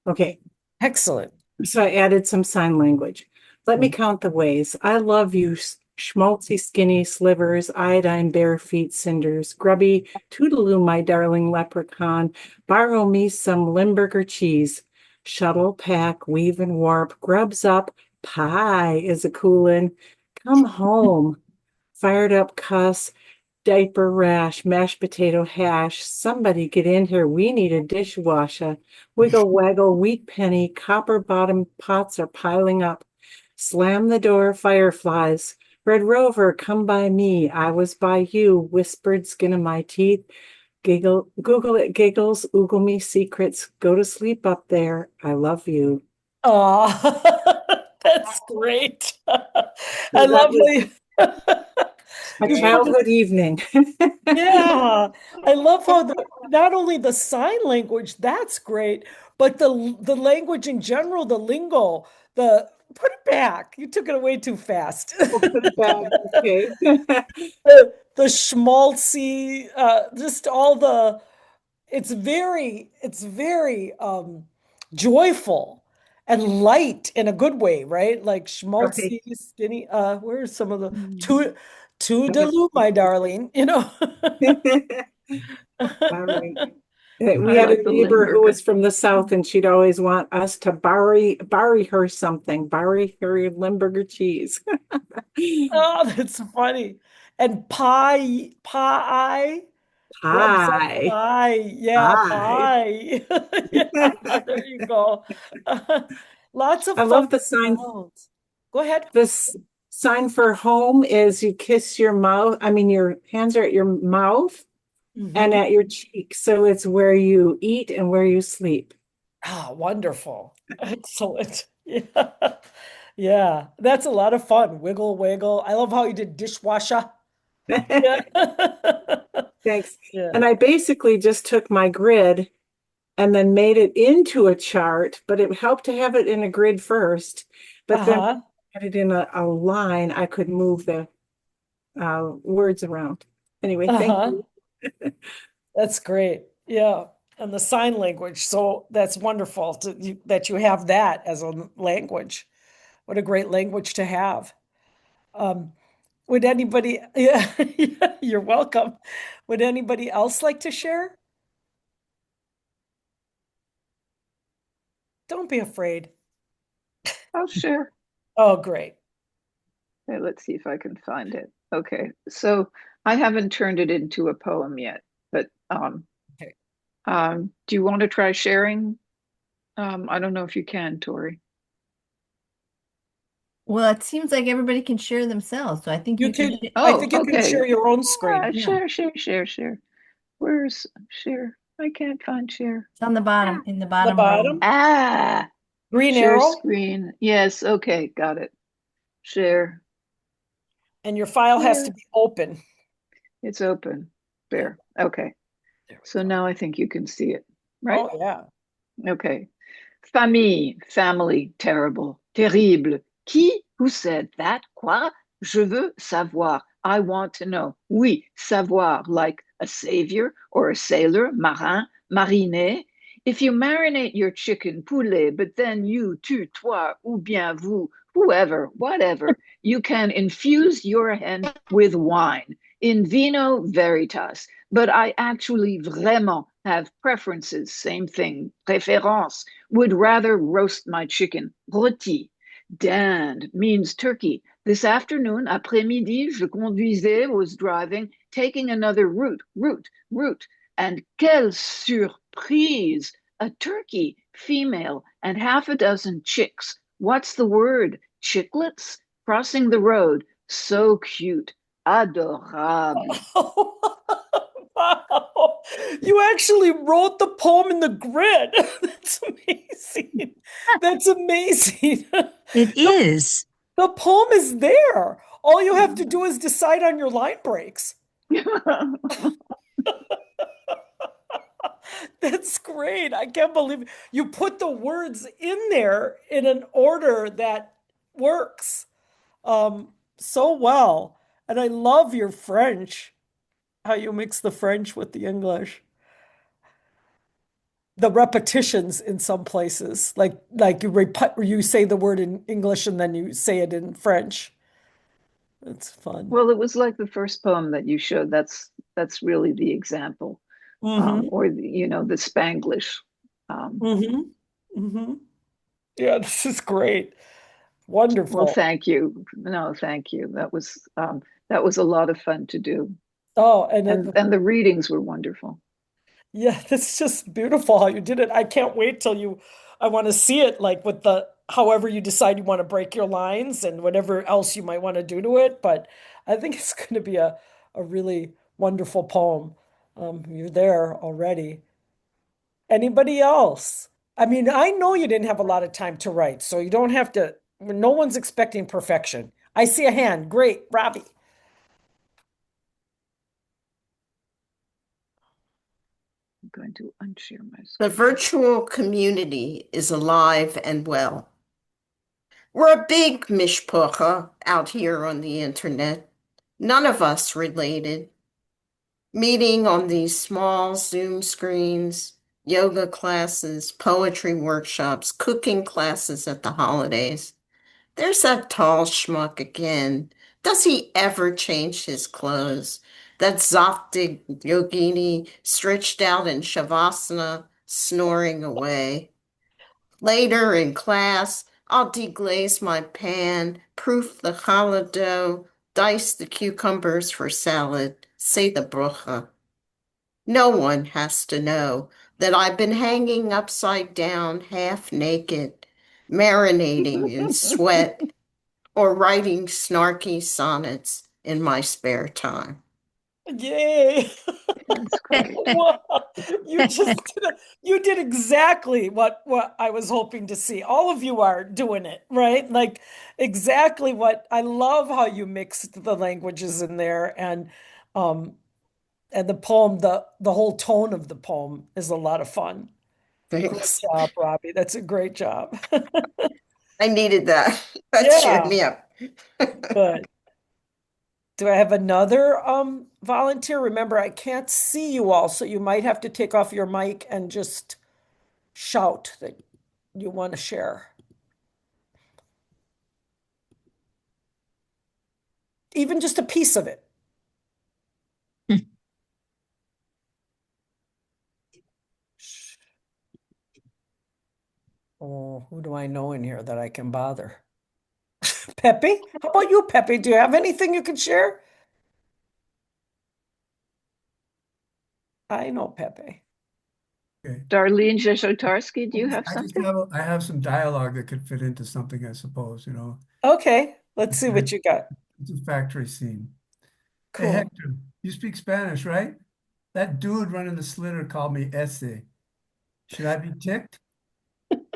J: Okay.
B: Excellent.
J: So I added some sign language. Let me count the ways. I love you, schmaltzy, skinny slivers, iodine, bare feet, cinders, grubby, toodaloo, my darling leprechaun. Borrow me some Limburger cheese. Shuttle, pack, weave and warp, grubs up, pie is a coolin'. Come home. Fired up cuss, diaper rash, mashed potato hash. Somebody get in here. We need a dishwasher. Wiggle waggle, wheat penny, copper bottom pots are piling up. Slam the door, fireflies. Red Rover, come by me. I was by you. Whispered skin of my teeth. Giggle, Google it, giggles, oogle me secrets. Go to sleep up there. I love you.
B: Oh, that's great. I
J: So that
B: love
J: was
B: how
J: A
B: You put
J: childhood evening.
B: Yeah, I love how not only the sign language, that's great, but the language in general, the lingo, the put it back. You took it away too fast.
J: We'll put it back. Okay.
B: The schmaltzy, just all the it's very joyful and light in a good way, right? Like
J: Right.
B: schmaltzy, skinny, where's some of the
O: Mm.
B: toodaloo, my darling, you know.
J: All right. We
M: I
J: had a
M: like the
J: neighbor who
M: Limburger.
J: was from the south, and she'd always want us to borrow her something, borrow her Limburger cheese.
B: Oh, that's funny. And pie. What's up,
J: Pie.
B: pie? Yeah,
J: Pie.
B: pie. Yeah, there you go. Lots of
J: I
B: fun
J: love the sign.
B: sounds. Go ahead.
J: This sign for home is you kiss your mouth. I mean, your hands are at your mouth and
B: Mhm.
J: at your cheek. So it's where you eat and where you sleep.
B: Ah, wonderful. Excellent. Yeah. Yeah, that's a lot of fun. Wiggle, wiggle. I love how you did dishwasher. Yeah.
J: Thanks.
B: Yeah.
J: And I basically just took my grid and then made it into a chart, but it helped to have it in a grid first. But then
B: Uh-huh.
J: had it in a line, I could move the words around. Anyway, thank
B: Uh-huh.
J: you.
B: That's great. Yeah. And the sign language. So that's wonderful that you have that as a language. What a great language to have. Um, would anybody, yeah, you're welcome. Would anybody else like to share? Don't be afraid.
M: I'll share.
B: Oh, great.
M: Okay, let's see if I can find it. Okay, so I haven't turned it into a poem yet, but
B: Okay.
M: do you want to try sharing? I don't know if you can, Tori.
A: Well, it seems like everybody can share themselves, so I think
B: You
A: you can.
B: can, I
M: Oh,
B: think you can
M: okay.
B: share your own screen.
A: Yeah.
M: Share. Where's share? I can't find share.
A: It's on the bottom, in the
B: The
A: bottom row.
B: bottom,
M: Ah,
B: green
M: share
B: arrow,
M: screen. Yes, okay, got it. Share.
B: and your file has to
M: Share.
B: be open.
M: It's open.
B: Yeah.
M: There. Okay.
B: There we
M: So
B: go.
M: now I think you can see it, right?
B: Oh, yeah.
M: Okay. Famille, family, terrible, terrible. Qui? Who said that? Quoi? Je veux savoir. I want to know. Oui, savoir, like a savior or a sailor, marin, mariner. If you marinate your chicken, poulet, but then you, tu, toi, ou bien vous, whoever, whatever, you can infuse your hen with wine. In vino veritas. But I actually vraiment have preferences. Same thing. Préférence. Would rather roast my chicken. Rôti. Dinde means turkey. This afternoon, après-midi, je conduisais, was driving, taking another route. And quelle surprise! A turkey, female, and half a dozen chicks. What's the word? Chicklets? Crossing the road. So cute. Adorable.
B: Wow. You actually wrote the poem in the grid. That's amazing. That's amazing.
I: It
B: The,
I: is.
B: the poem is there. All you have to do is decide on your line breaks. That's great. I can't believe you put the words in there in an order that works so well. And I love your French, how you mix the French with the English. The repetitions in some places, like you say the word in English and then you say it in French. It's fun.
M: Well, it was like the first poem that you showed. That's really the example,
B: Mm-hmm.
M: or the Spanglish.
B: Mm-hmm. Mm-hmm. Yeah, this is great.
M: Well,
B: Wonderful.
M: thank you. No, thank you. That was a lot of fun to do,
B: Oh,
M: and the readings were wonderful.
B: yeah, that's just beautiful how you did it. I can't wait till I want to see it like with however you decide you want to break your lines and whatever else you might want to do to it. But I think it's going to be a really wonderful poem. You're there already. Anybody else? I mean, I know you didn't have a lot of time to write, so you don't have to, no one's expecting perfection. I see a hand. Great, Robbie.
M: going to unshare my
D: The
M: screen.
D: virtual community is alive and well. We're a big mishpucha out here on the internet. None of us related. Meeting on these small Zoom screens, yoga classes, poetry workshops, cooking classes at the holidays. There's that tall schmuck again. Does he ever change his clothes? That Zoptic yogini stretched out in Shavasana, snoring away. Later in class, I'll deglaze my pan, proof the challah dough, dice the cucumbers for salad, say the brucha. No one has to know that I've been hanging upside down, half naked, marinating in sweat, or writing snarky sonnets in my spare time.
B: Yay! Wow. You did exactly what I was hoping to see. All of you are doing it, right? Like exactly what I love how you mixed the languages in there and the poem, the whole tone of the poem is a lot of fun. Great
D: Thanks.
B: job, Robbie. That's a great job.
D: I needed that. That cheered me up.
B: Good. Do I have another volunteer? Remember, I can't see you all, so you might have to take off your mic and just shout that you want to share. Even just a piece of it. Oh, who do I know in here that I can bother? Pepe? How about you, Pepe? Do you have anything you can share? I know Pepe.
P: Okay.
M: Darlene Jeszotarski, do you have
P: I just
M: something?
P: I have some dialogue that could fit into something, I suppose, you know.
B: Okay, let's see what you got.
P: It's a factory scene.
B: Cool.
P: Hey, Hector, you speak Spanish, right? That dude running the slitter called me ese. Should I be ticked?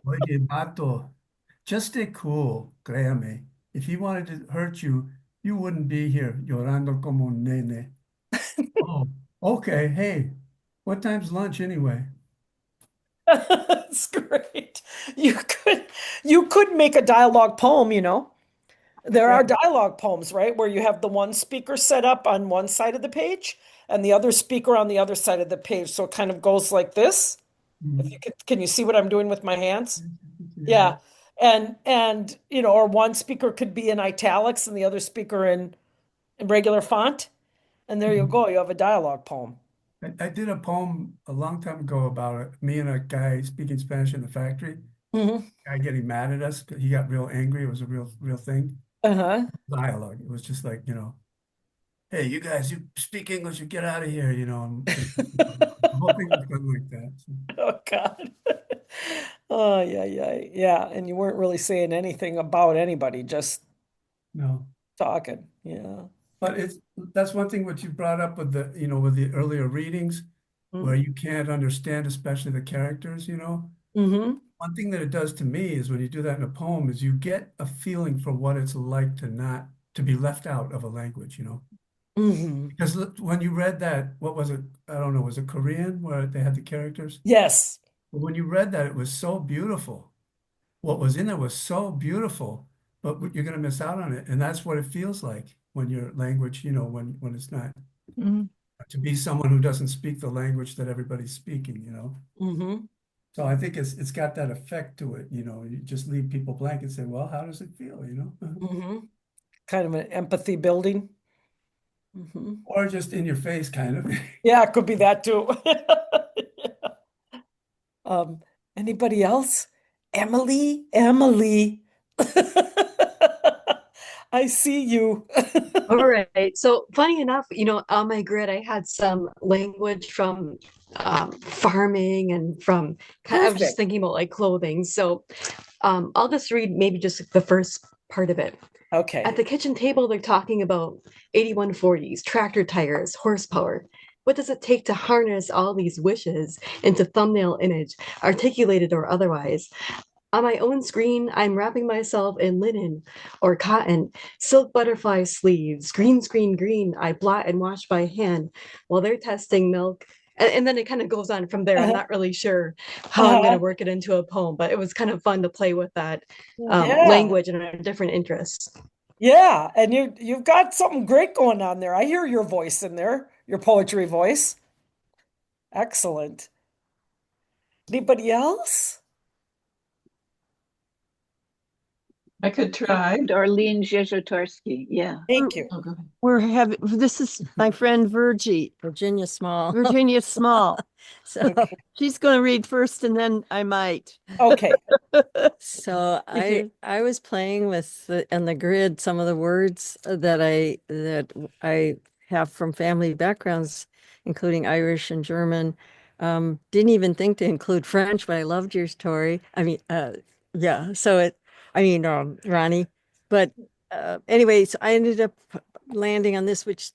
P: Oye, vato, just stay cool, créame. If he wanted to hurt you, you wouldn't be here llorando como un nene. Oh, okay. Hey, what time's lunch anyway?
B: That's great. You could make a dialogue poem, you know. There are dialogue poems, right? Where you have the one speaker set up on one side of the page and the other speaker on the other side of the page. So it kind of goes like this. If you can you see what I'm doing with my hands? Yeah. And you know, or one speaker could be in italics and the other speaker in regular font. And there you go. You have a dialogue poem.
P: I did a poem a long time ago about it. Me and a guy speaking Spanish in the factory. Guy getting mad at us. He got real angry. It was a real thing. Dialogue. It was just like, you know, hey, you guys, you speak English, you get out of here, you know. And the whole thing was done like that. So.
B: Oh God. Oh yeah. And you weren't really saying anything about anybody, just
P: No.
B: talking. Yeah.
P: But that's one thing what you brought up with the, you know, with the earlier readings where you can't understand, especially the characters, you know. One thing that it does to me is when you do that in a poem is you get a feeling for what it's like to be left out of a language, you know. Because when you read that, what was it? I don't know, was it Korean where they had the characters?
B: Yes.
P: But when you read that, it was so beautiful. What was in there was so beautiful, but you're going to miss out on it. And that's what it feels like when your language, you know, when it's not to be someone who doesn't speak the language that everybody's speaking, you know. So I think it's got that effect to it, you know. You just leave people blank and say, well, how does it feel, you know?
B: Kind of an empathy building.
P: Or just in your face, kind of.
B: Yeah, it could be that too. Anybody else? Emily? I see you.
Q: All right. So funny enough, you know, on my grid, I had some language from farming and from I was just thinking about like clothing. So I'll just read maybe just the first part of it.
B: Okay.
Q: At the kitchen table, they're talking about 8140s, tractor tires, horsepower. What does it take to harness all these wishes into thumbnail image, articulated or otherwise? On my own screen, I'm wrapping myself in linen or cotton, silk butterfly sleeves, green screen green. I blot and wash by hand while they're testing milk And then it kind of goes on from there. I'm not really sure how I'm going to
B: Uh-huh.
Q: work it into a poem, but it was kind of fun to play with that
B: Yeah.
Q: language and our different interests.
B: Yeah, and you've got something great going on there. I hear your voice in there, your poetry voice. Excellent. Anybody else?
H: I could try.
M: Darlene Jezitorski. Yeah.
B: Thank you.
K: We're having, this is my friend Virgie,
C: Virginia Small.
K: Virginia Small.
C: So,
B: Okay.
K: She's going to read first and then I might.
B: Okay.
C: so I was playing with the grid some of the words that I have from family backgrounds, including Irish and German. Didn't even think to include French, but I loved your story. I mean, yeah. Ronnie. But anyways, I ended up landing on this, which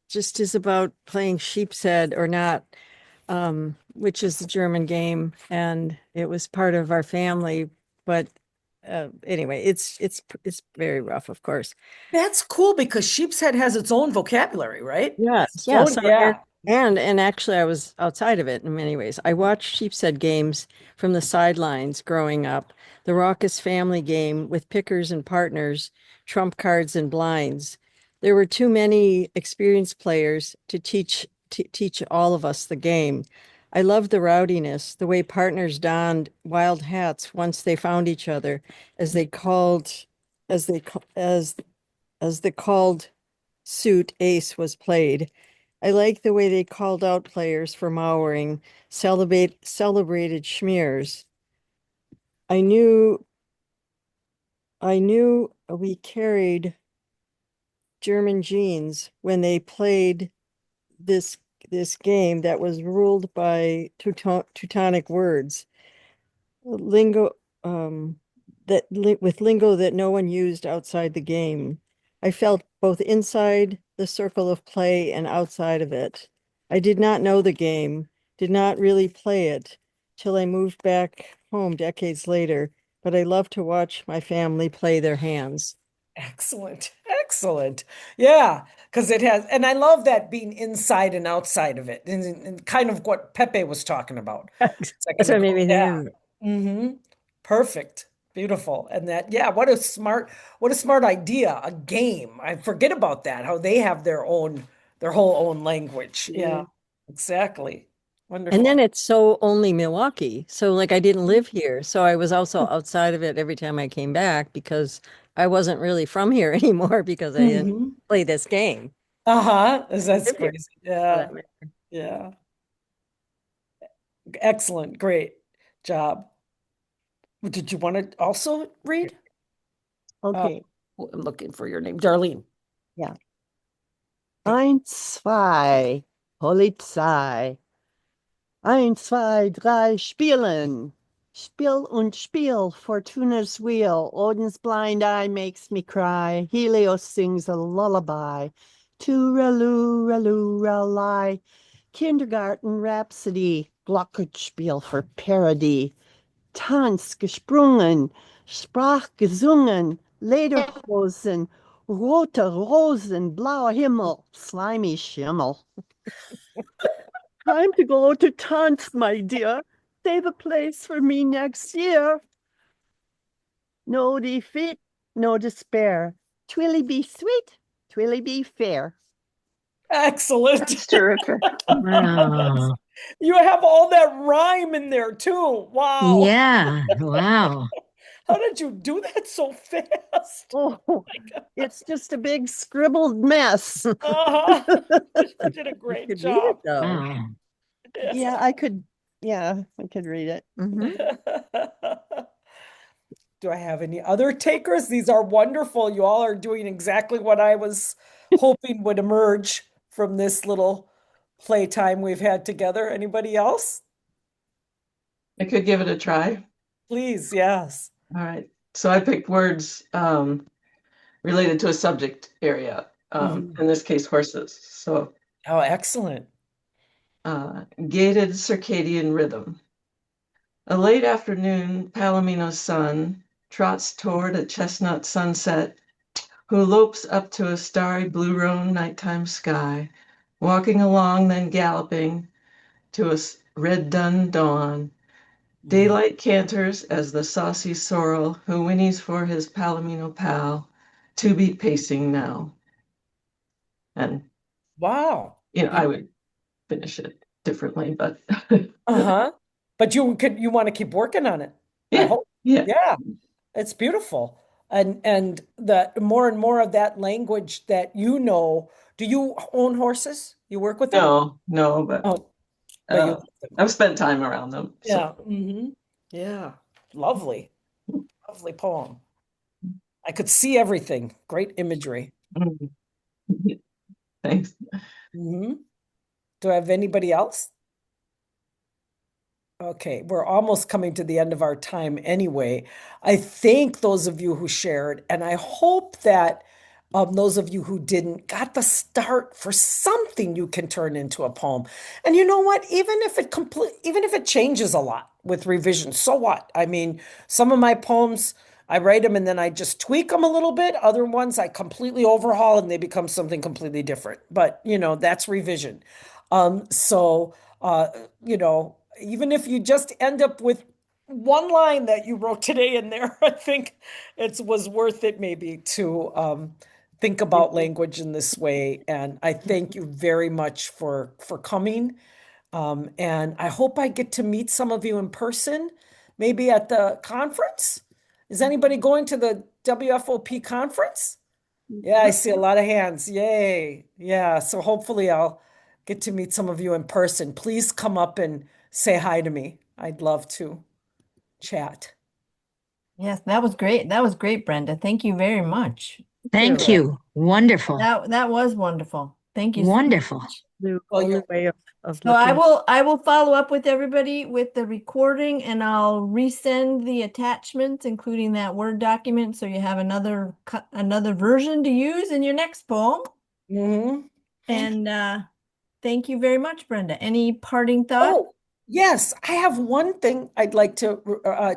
C: just is about playing sheep's head or not, which is the German game, and it was part of our family. But anyway, it's very rough, of course.
B: That's cool because sheep's head has its own vocabulary, right?
C: Yeah,
B: Its
C: yeah.
B: own-
C: So
B: yeah.
C: and actually, I was outside of it in many ways. I watched sheepshead games from the sidelines growing up. The raucous family game with pickers and partners, trump cards and blinds. There were too many experienced players to teach all of us the game. I loved the rowdiness, the way partners donned wild hats once they found each other, as they called, as they ca- as the called suit ace was played. I like the way they called out players for mowering, celebrated schmears. I knew I knew we carried German genes when they played this this game that was ruled by Teutonic words. Lingo with lingo that no one used outside the game. I felt both inside the circle of play and outside of it. I did not know the game, did not really play it till I moved back home decades later, but I love to watch my family play their hands.
B: Excellent. Excellent. Yeah, because it has, and I love that being inside and outside of it, and kind of what Pepe was talking about.
C: That's what made me think
B: Yeah.
C: of it.
B: Mm-hmm. Perfect. Beautiful. And that, yeah, what a smart idea. A game. I forget about that, how they have their whole own language. Yeah, exactly.
C: And then
B: Wonderful.
C: it's so only Milwaukee. So like I didn't live here. So I was also outside of it every time I came back because I wasn't really from here anymore because I didn't
B: Hmm.
C: play this game.
B: Uh-huh. That's
C: Live here
B: crazy.
C: for
B: Yeah.
C: that matter.
B: Yeah. Excellent. Great job. Did you want to also read?
K: Okay.
B: I'm looking for your name, Darlene.
K: Ja. 1, 2, Polizei. 1, 2, 3, spielen. Spiel und Spiel, Fortuna's wheel. Odin's blind eye makes me cry. Helios sings a lullaby. Tooraloo, rally. Kindergarten Rhapsody. Glockenspiel for parody. Tanz gesprungen, Sprach gesungen, Lederhosen, rote Rosen, blauer Himmel, slimy Schimmel. Time to go to Tanz, my dear. Save a place for me next year. No defeat, no despair. Twilly be sweet, Twilly be fair.
B: Excellent.
M: That's terrific.
I: Wow.
B: You have all that rhyme in there too. Wow.
I: Yeah. Wow.
B: How did you do that so fast?
K: Oh, it's just a big scribbled mess.
B: Uh-huh. You did a great
C: Could read it
B: job.
C: though.
I: Wow.
K: Yeah, I could read it.
B: Do I have any other takers? These are wonderful. You all are doing exactly what I was hoping would emerge from this little playtime we've had together. Anybody else?
H: I could give it a try.
B: Please, yes.
H: All right. So I picked words related to a subject area, in this case, horses. So
B: Oh, excellent.
H: gated circadian rhythm. A late afternoon Palomino sun trots toward a chestnut sunset, who lopes up to a starry blue roan nighttime sky, walking along, then galloping, to us red dun dawn. Daylight canters as the saucy sorrel who whinnies for his palomino pal to be pacing now. And
B: Wow.
H: I would finish it differently, but
B: Uh-huh. But you want to keep working on it. I
H: yeah,
B: hope.
H: yeah.
B: Yeah. It's beautiful. And the more and more of that language that you know, do you own horses? You work with them?
H: No, but
B: Oh, but you
H: I've spent time around them. So.
B: yeah. Yeah. Lovely. Lovely poem. I could see everything. Great imagery.
H: Thanks.
B: Do I have anybody else? Okay, we're almost coming to the end of our time anyway. I thank those of you who shared, and I hope that those of you who didn't got the start for something you can turn into a poem. And you know what? Even if it changes a lot with revision, so what? I mean, some of my poems, I write them and then I just tweak them a little bit. Other ones I completely overhaul and they become something completely different. But that's revision. So even if you just end up with one line that you wrote today in there, I think it was worth it maybe to think about language in this way. And I thank you very much for coming. And I hope I get to meet some of you in person, maybe at the conference. Is anybody going to the WFOP conference? Yeah, I see a lot of hands. Yay. Yeah. So hopefully I'll get to meet some of you in person. Please come up and say hi to me. I'd love to chat.
A: Yes, that was great. That was great, Brenda. Thank you very much.
I: Thank you. Wonderful.
A: That was wonderful. Thank you so
I: Wonderful.
A: much.
C: The only way of
A: So I
C: looking.
A: will follow up with everybody with the recording and I'll resend the attachments, including that Word document, so you have another version to use in your next poem. And thank you very much, Brenda. Any parting thoughts?
B: Oh, yes, I have one thing I'd like to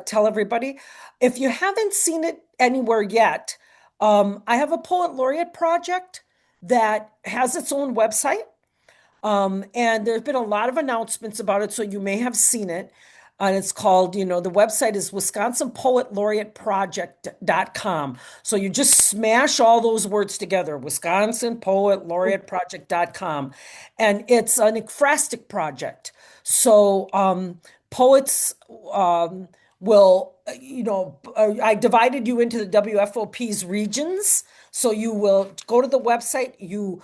B: tell everybody. If you haven't seen it anywhere yet, I have a poet laureate project that has its own website. And there's been a lot of announcements about it, so you may have seen it. And it's called, the website is wisconsinpoetlaureateproject.com. So you just smash all those words together, wisconsinpoetlaureateproject.com. And it's an ekphrastic project. So poets I divided you into the WFOP's regions. So you will go to the website, you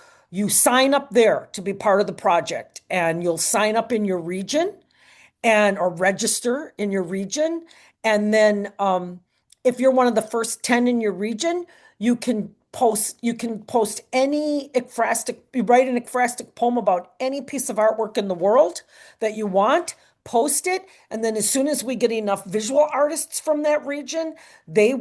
B: sign up there to be part of the project, and you'll sign up in your region or register in your region. And then if you're one of the first 10 in your region, you can post any ekphrastic, you write an ekphrastic poem about any piece of artwork in the world that you want, post it, and then as soon as we get enough visual artists from that region, the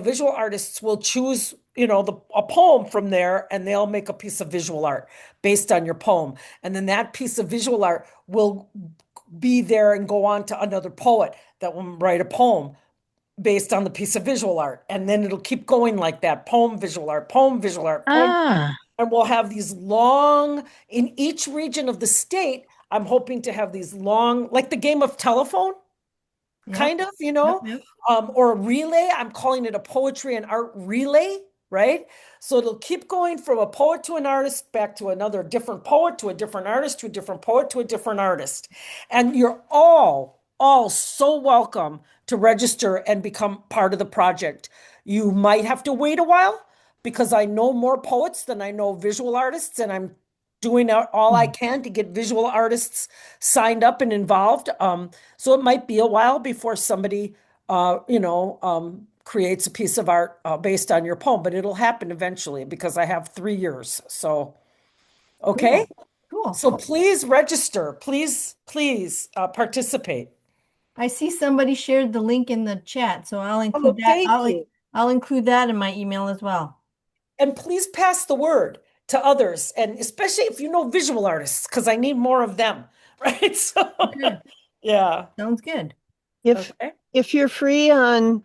B: visual artists will choose a poem from there, and they'll make a piece of visual art based on your poem. And then that piece of visual art will be there and go on to another poet that will write a poem based on the piece of visual art. And then it'll keep going like that, poem, visual art, poem, visual art, poem. And we'll have these long, in each region of the state, I'm hoping to have these long, like the game of telephone, kind of, or a relay. I'm calling it a poetry and art relay, right? So it'll keep going from a poet to an artist, back to another different poet, to a different artist, to a different poet, to a different artist. And you're all so welcome to register and become part of the project. You might have to wait a while because I know more poets than I know visual artists, and I'm doing all I can to get visual artists signed up and involved. So it might be a while before somebody, creates a piece of art based on your poem, but it'll happen eventually because I have 3 years. So, okay.
A: Cool.
B: So please register. Please participate.
A: I see somebody shared the link in the chat, so I'll include that.
B: Thank you.
A: I'll include that in my email as well.
B: And please pass the word to others, and especially if you know visual artists, because I need more of them, right? So, yeah.
A: Sounds good.
K: If you're free on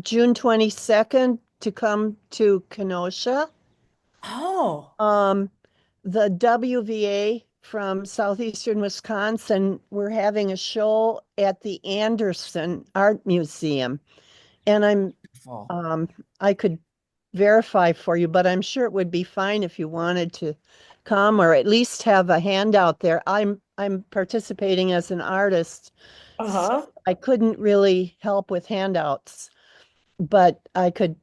K: June 22nd to come to Kenosha,
B: the
K: WVA from southeastern Wisconsin. We're having a show at the Anderson Art Museum. And I could verify for you, but I'm sure it would be fine if you wanted to come or at least have a handout there. I'm participating as an artist. So I couldn't really help with handouts, but I could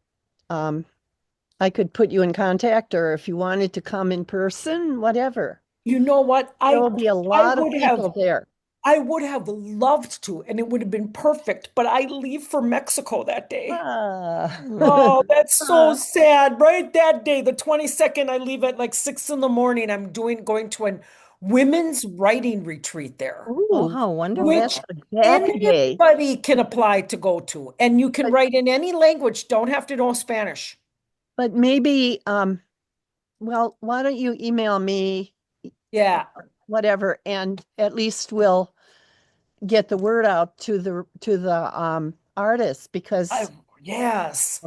K: put you in contact, or if you wanted to come in person, whatever.
B: You know what?
K: There will be a lot of people there.
B: I would have loved to, and it would have been perfect, but I leave for Mexico that day. Oh, that's so sad. Right that day, the 22nd, I leave at like 6 in the morning. I'm going to a women's writing retreat there.
K: Oh, how wonderful.
B: Which
K: That's a bad day.
B: anybody can apply to go to. And you can write in any language, don't have to know Spanish.
K: But maybe, well, why don't you email me?
B: Yeah.
K: Whatever, and at least we'll get the word out to the artists, because
B: yes,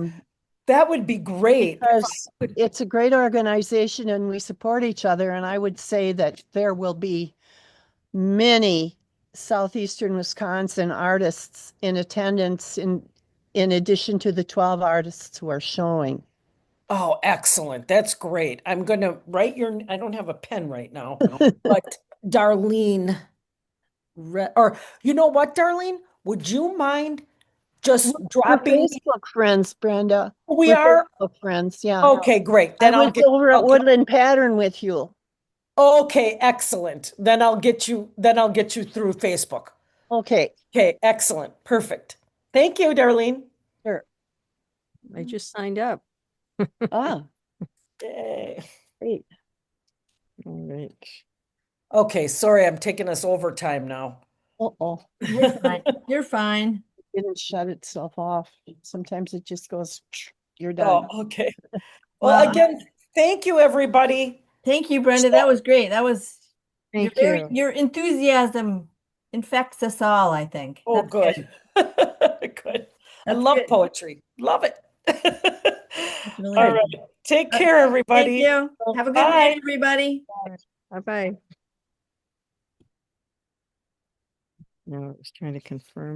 B: that would be great.
K: Because it's a great organization and we support each other. And I would say that there will be many southeastern Wisconsin artists in attendance in addition to the 12 artists who are showing.
B: Oh, excellent. That's great. I'm going to write I don't have a pen right now, but Darlene, or you know what, Darlene, would you mind just dropping?
K: We're Facebook friends, Brenda.
B: We're
K: Facebook friends, yeah.
B: Okay, great. Then
K: I was over at Woodland Pattern with you.
B: Okay, excellent. Then I'll get you through Facebook.
K: Okay.
B: Okay, excellent. Perfect. Thank you, Darlene.
K: Sure.
C: I just signed up.
B: Yay.
K: Great.
C: All right.
B: Okay, sorry, I'm taking us overtime now.
K: Uh-oh.
A: You're fine. You're fine.
K: It didn't shut itself off. Sometimes it just goes, you're done.
B: Oh, okay. Well, again, thank you, everybody.
A: Thank you, Brenda. That was great. That was
C: Thank
A: your
C: you.
A: your enthusiasm infects us all, I think.
B: Oh,
A: That's
B: good. Good. I love poetry. Love it.
A: Really
B: All
A: good.
B: right. Take care, everybody.
A: Thank you. Have a good
B: Bye.
A: night, everybody.
C: Bye-bye. No, I was trying to confirm.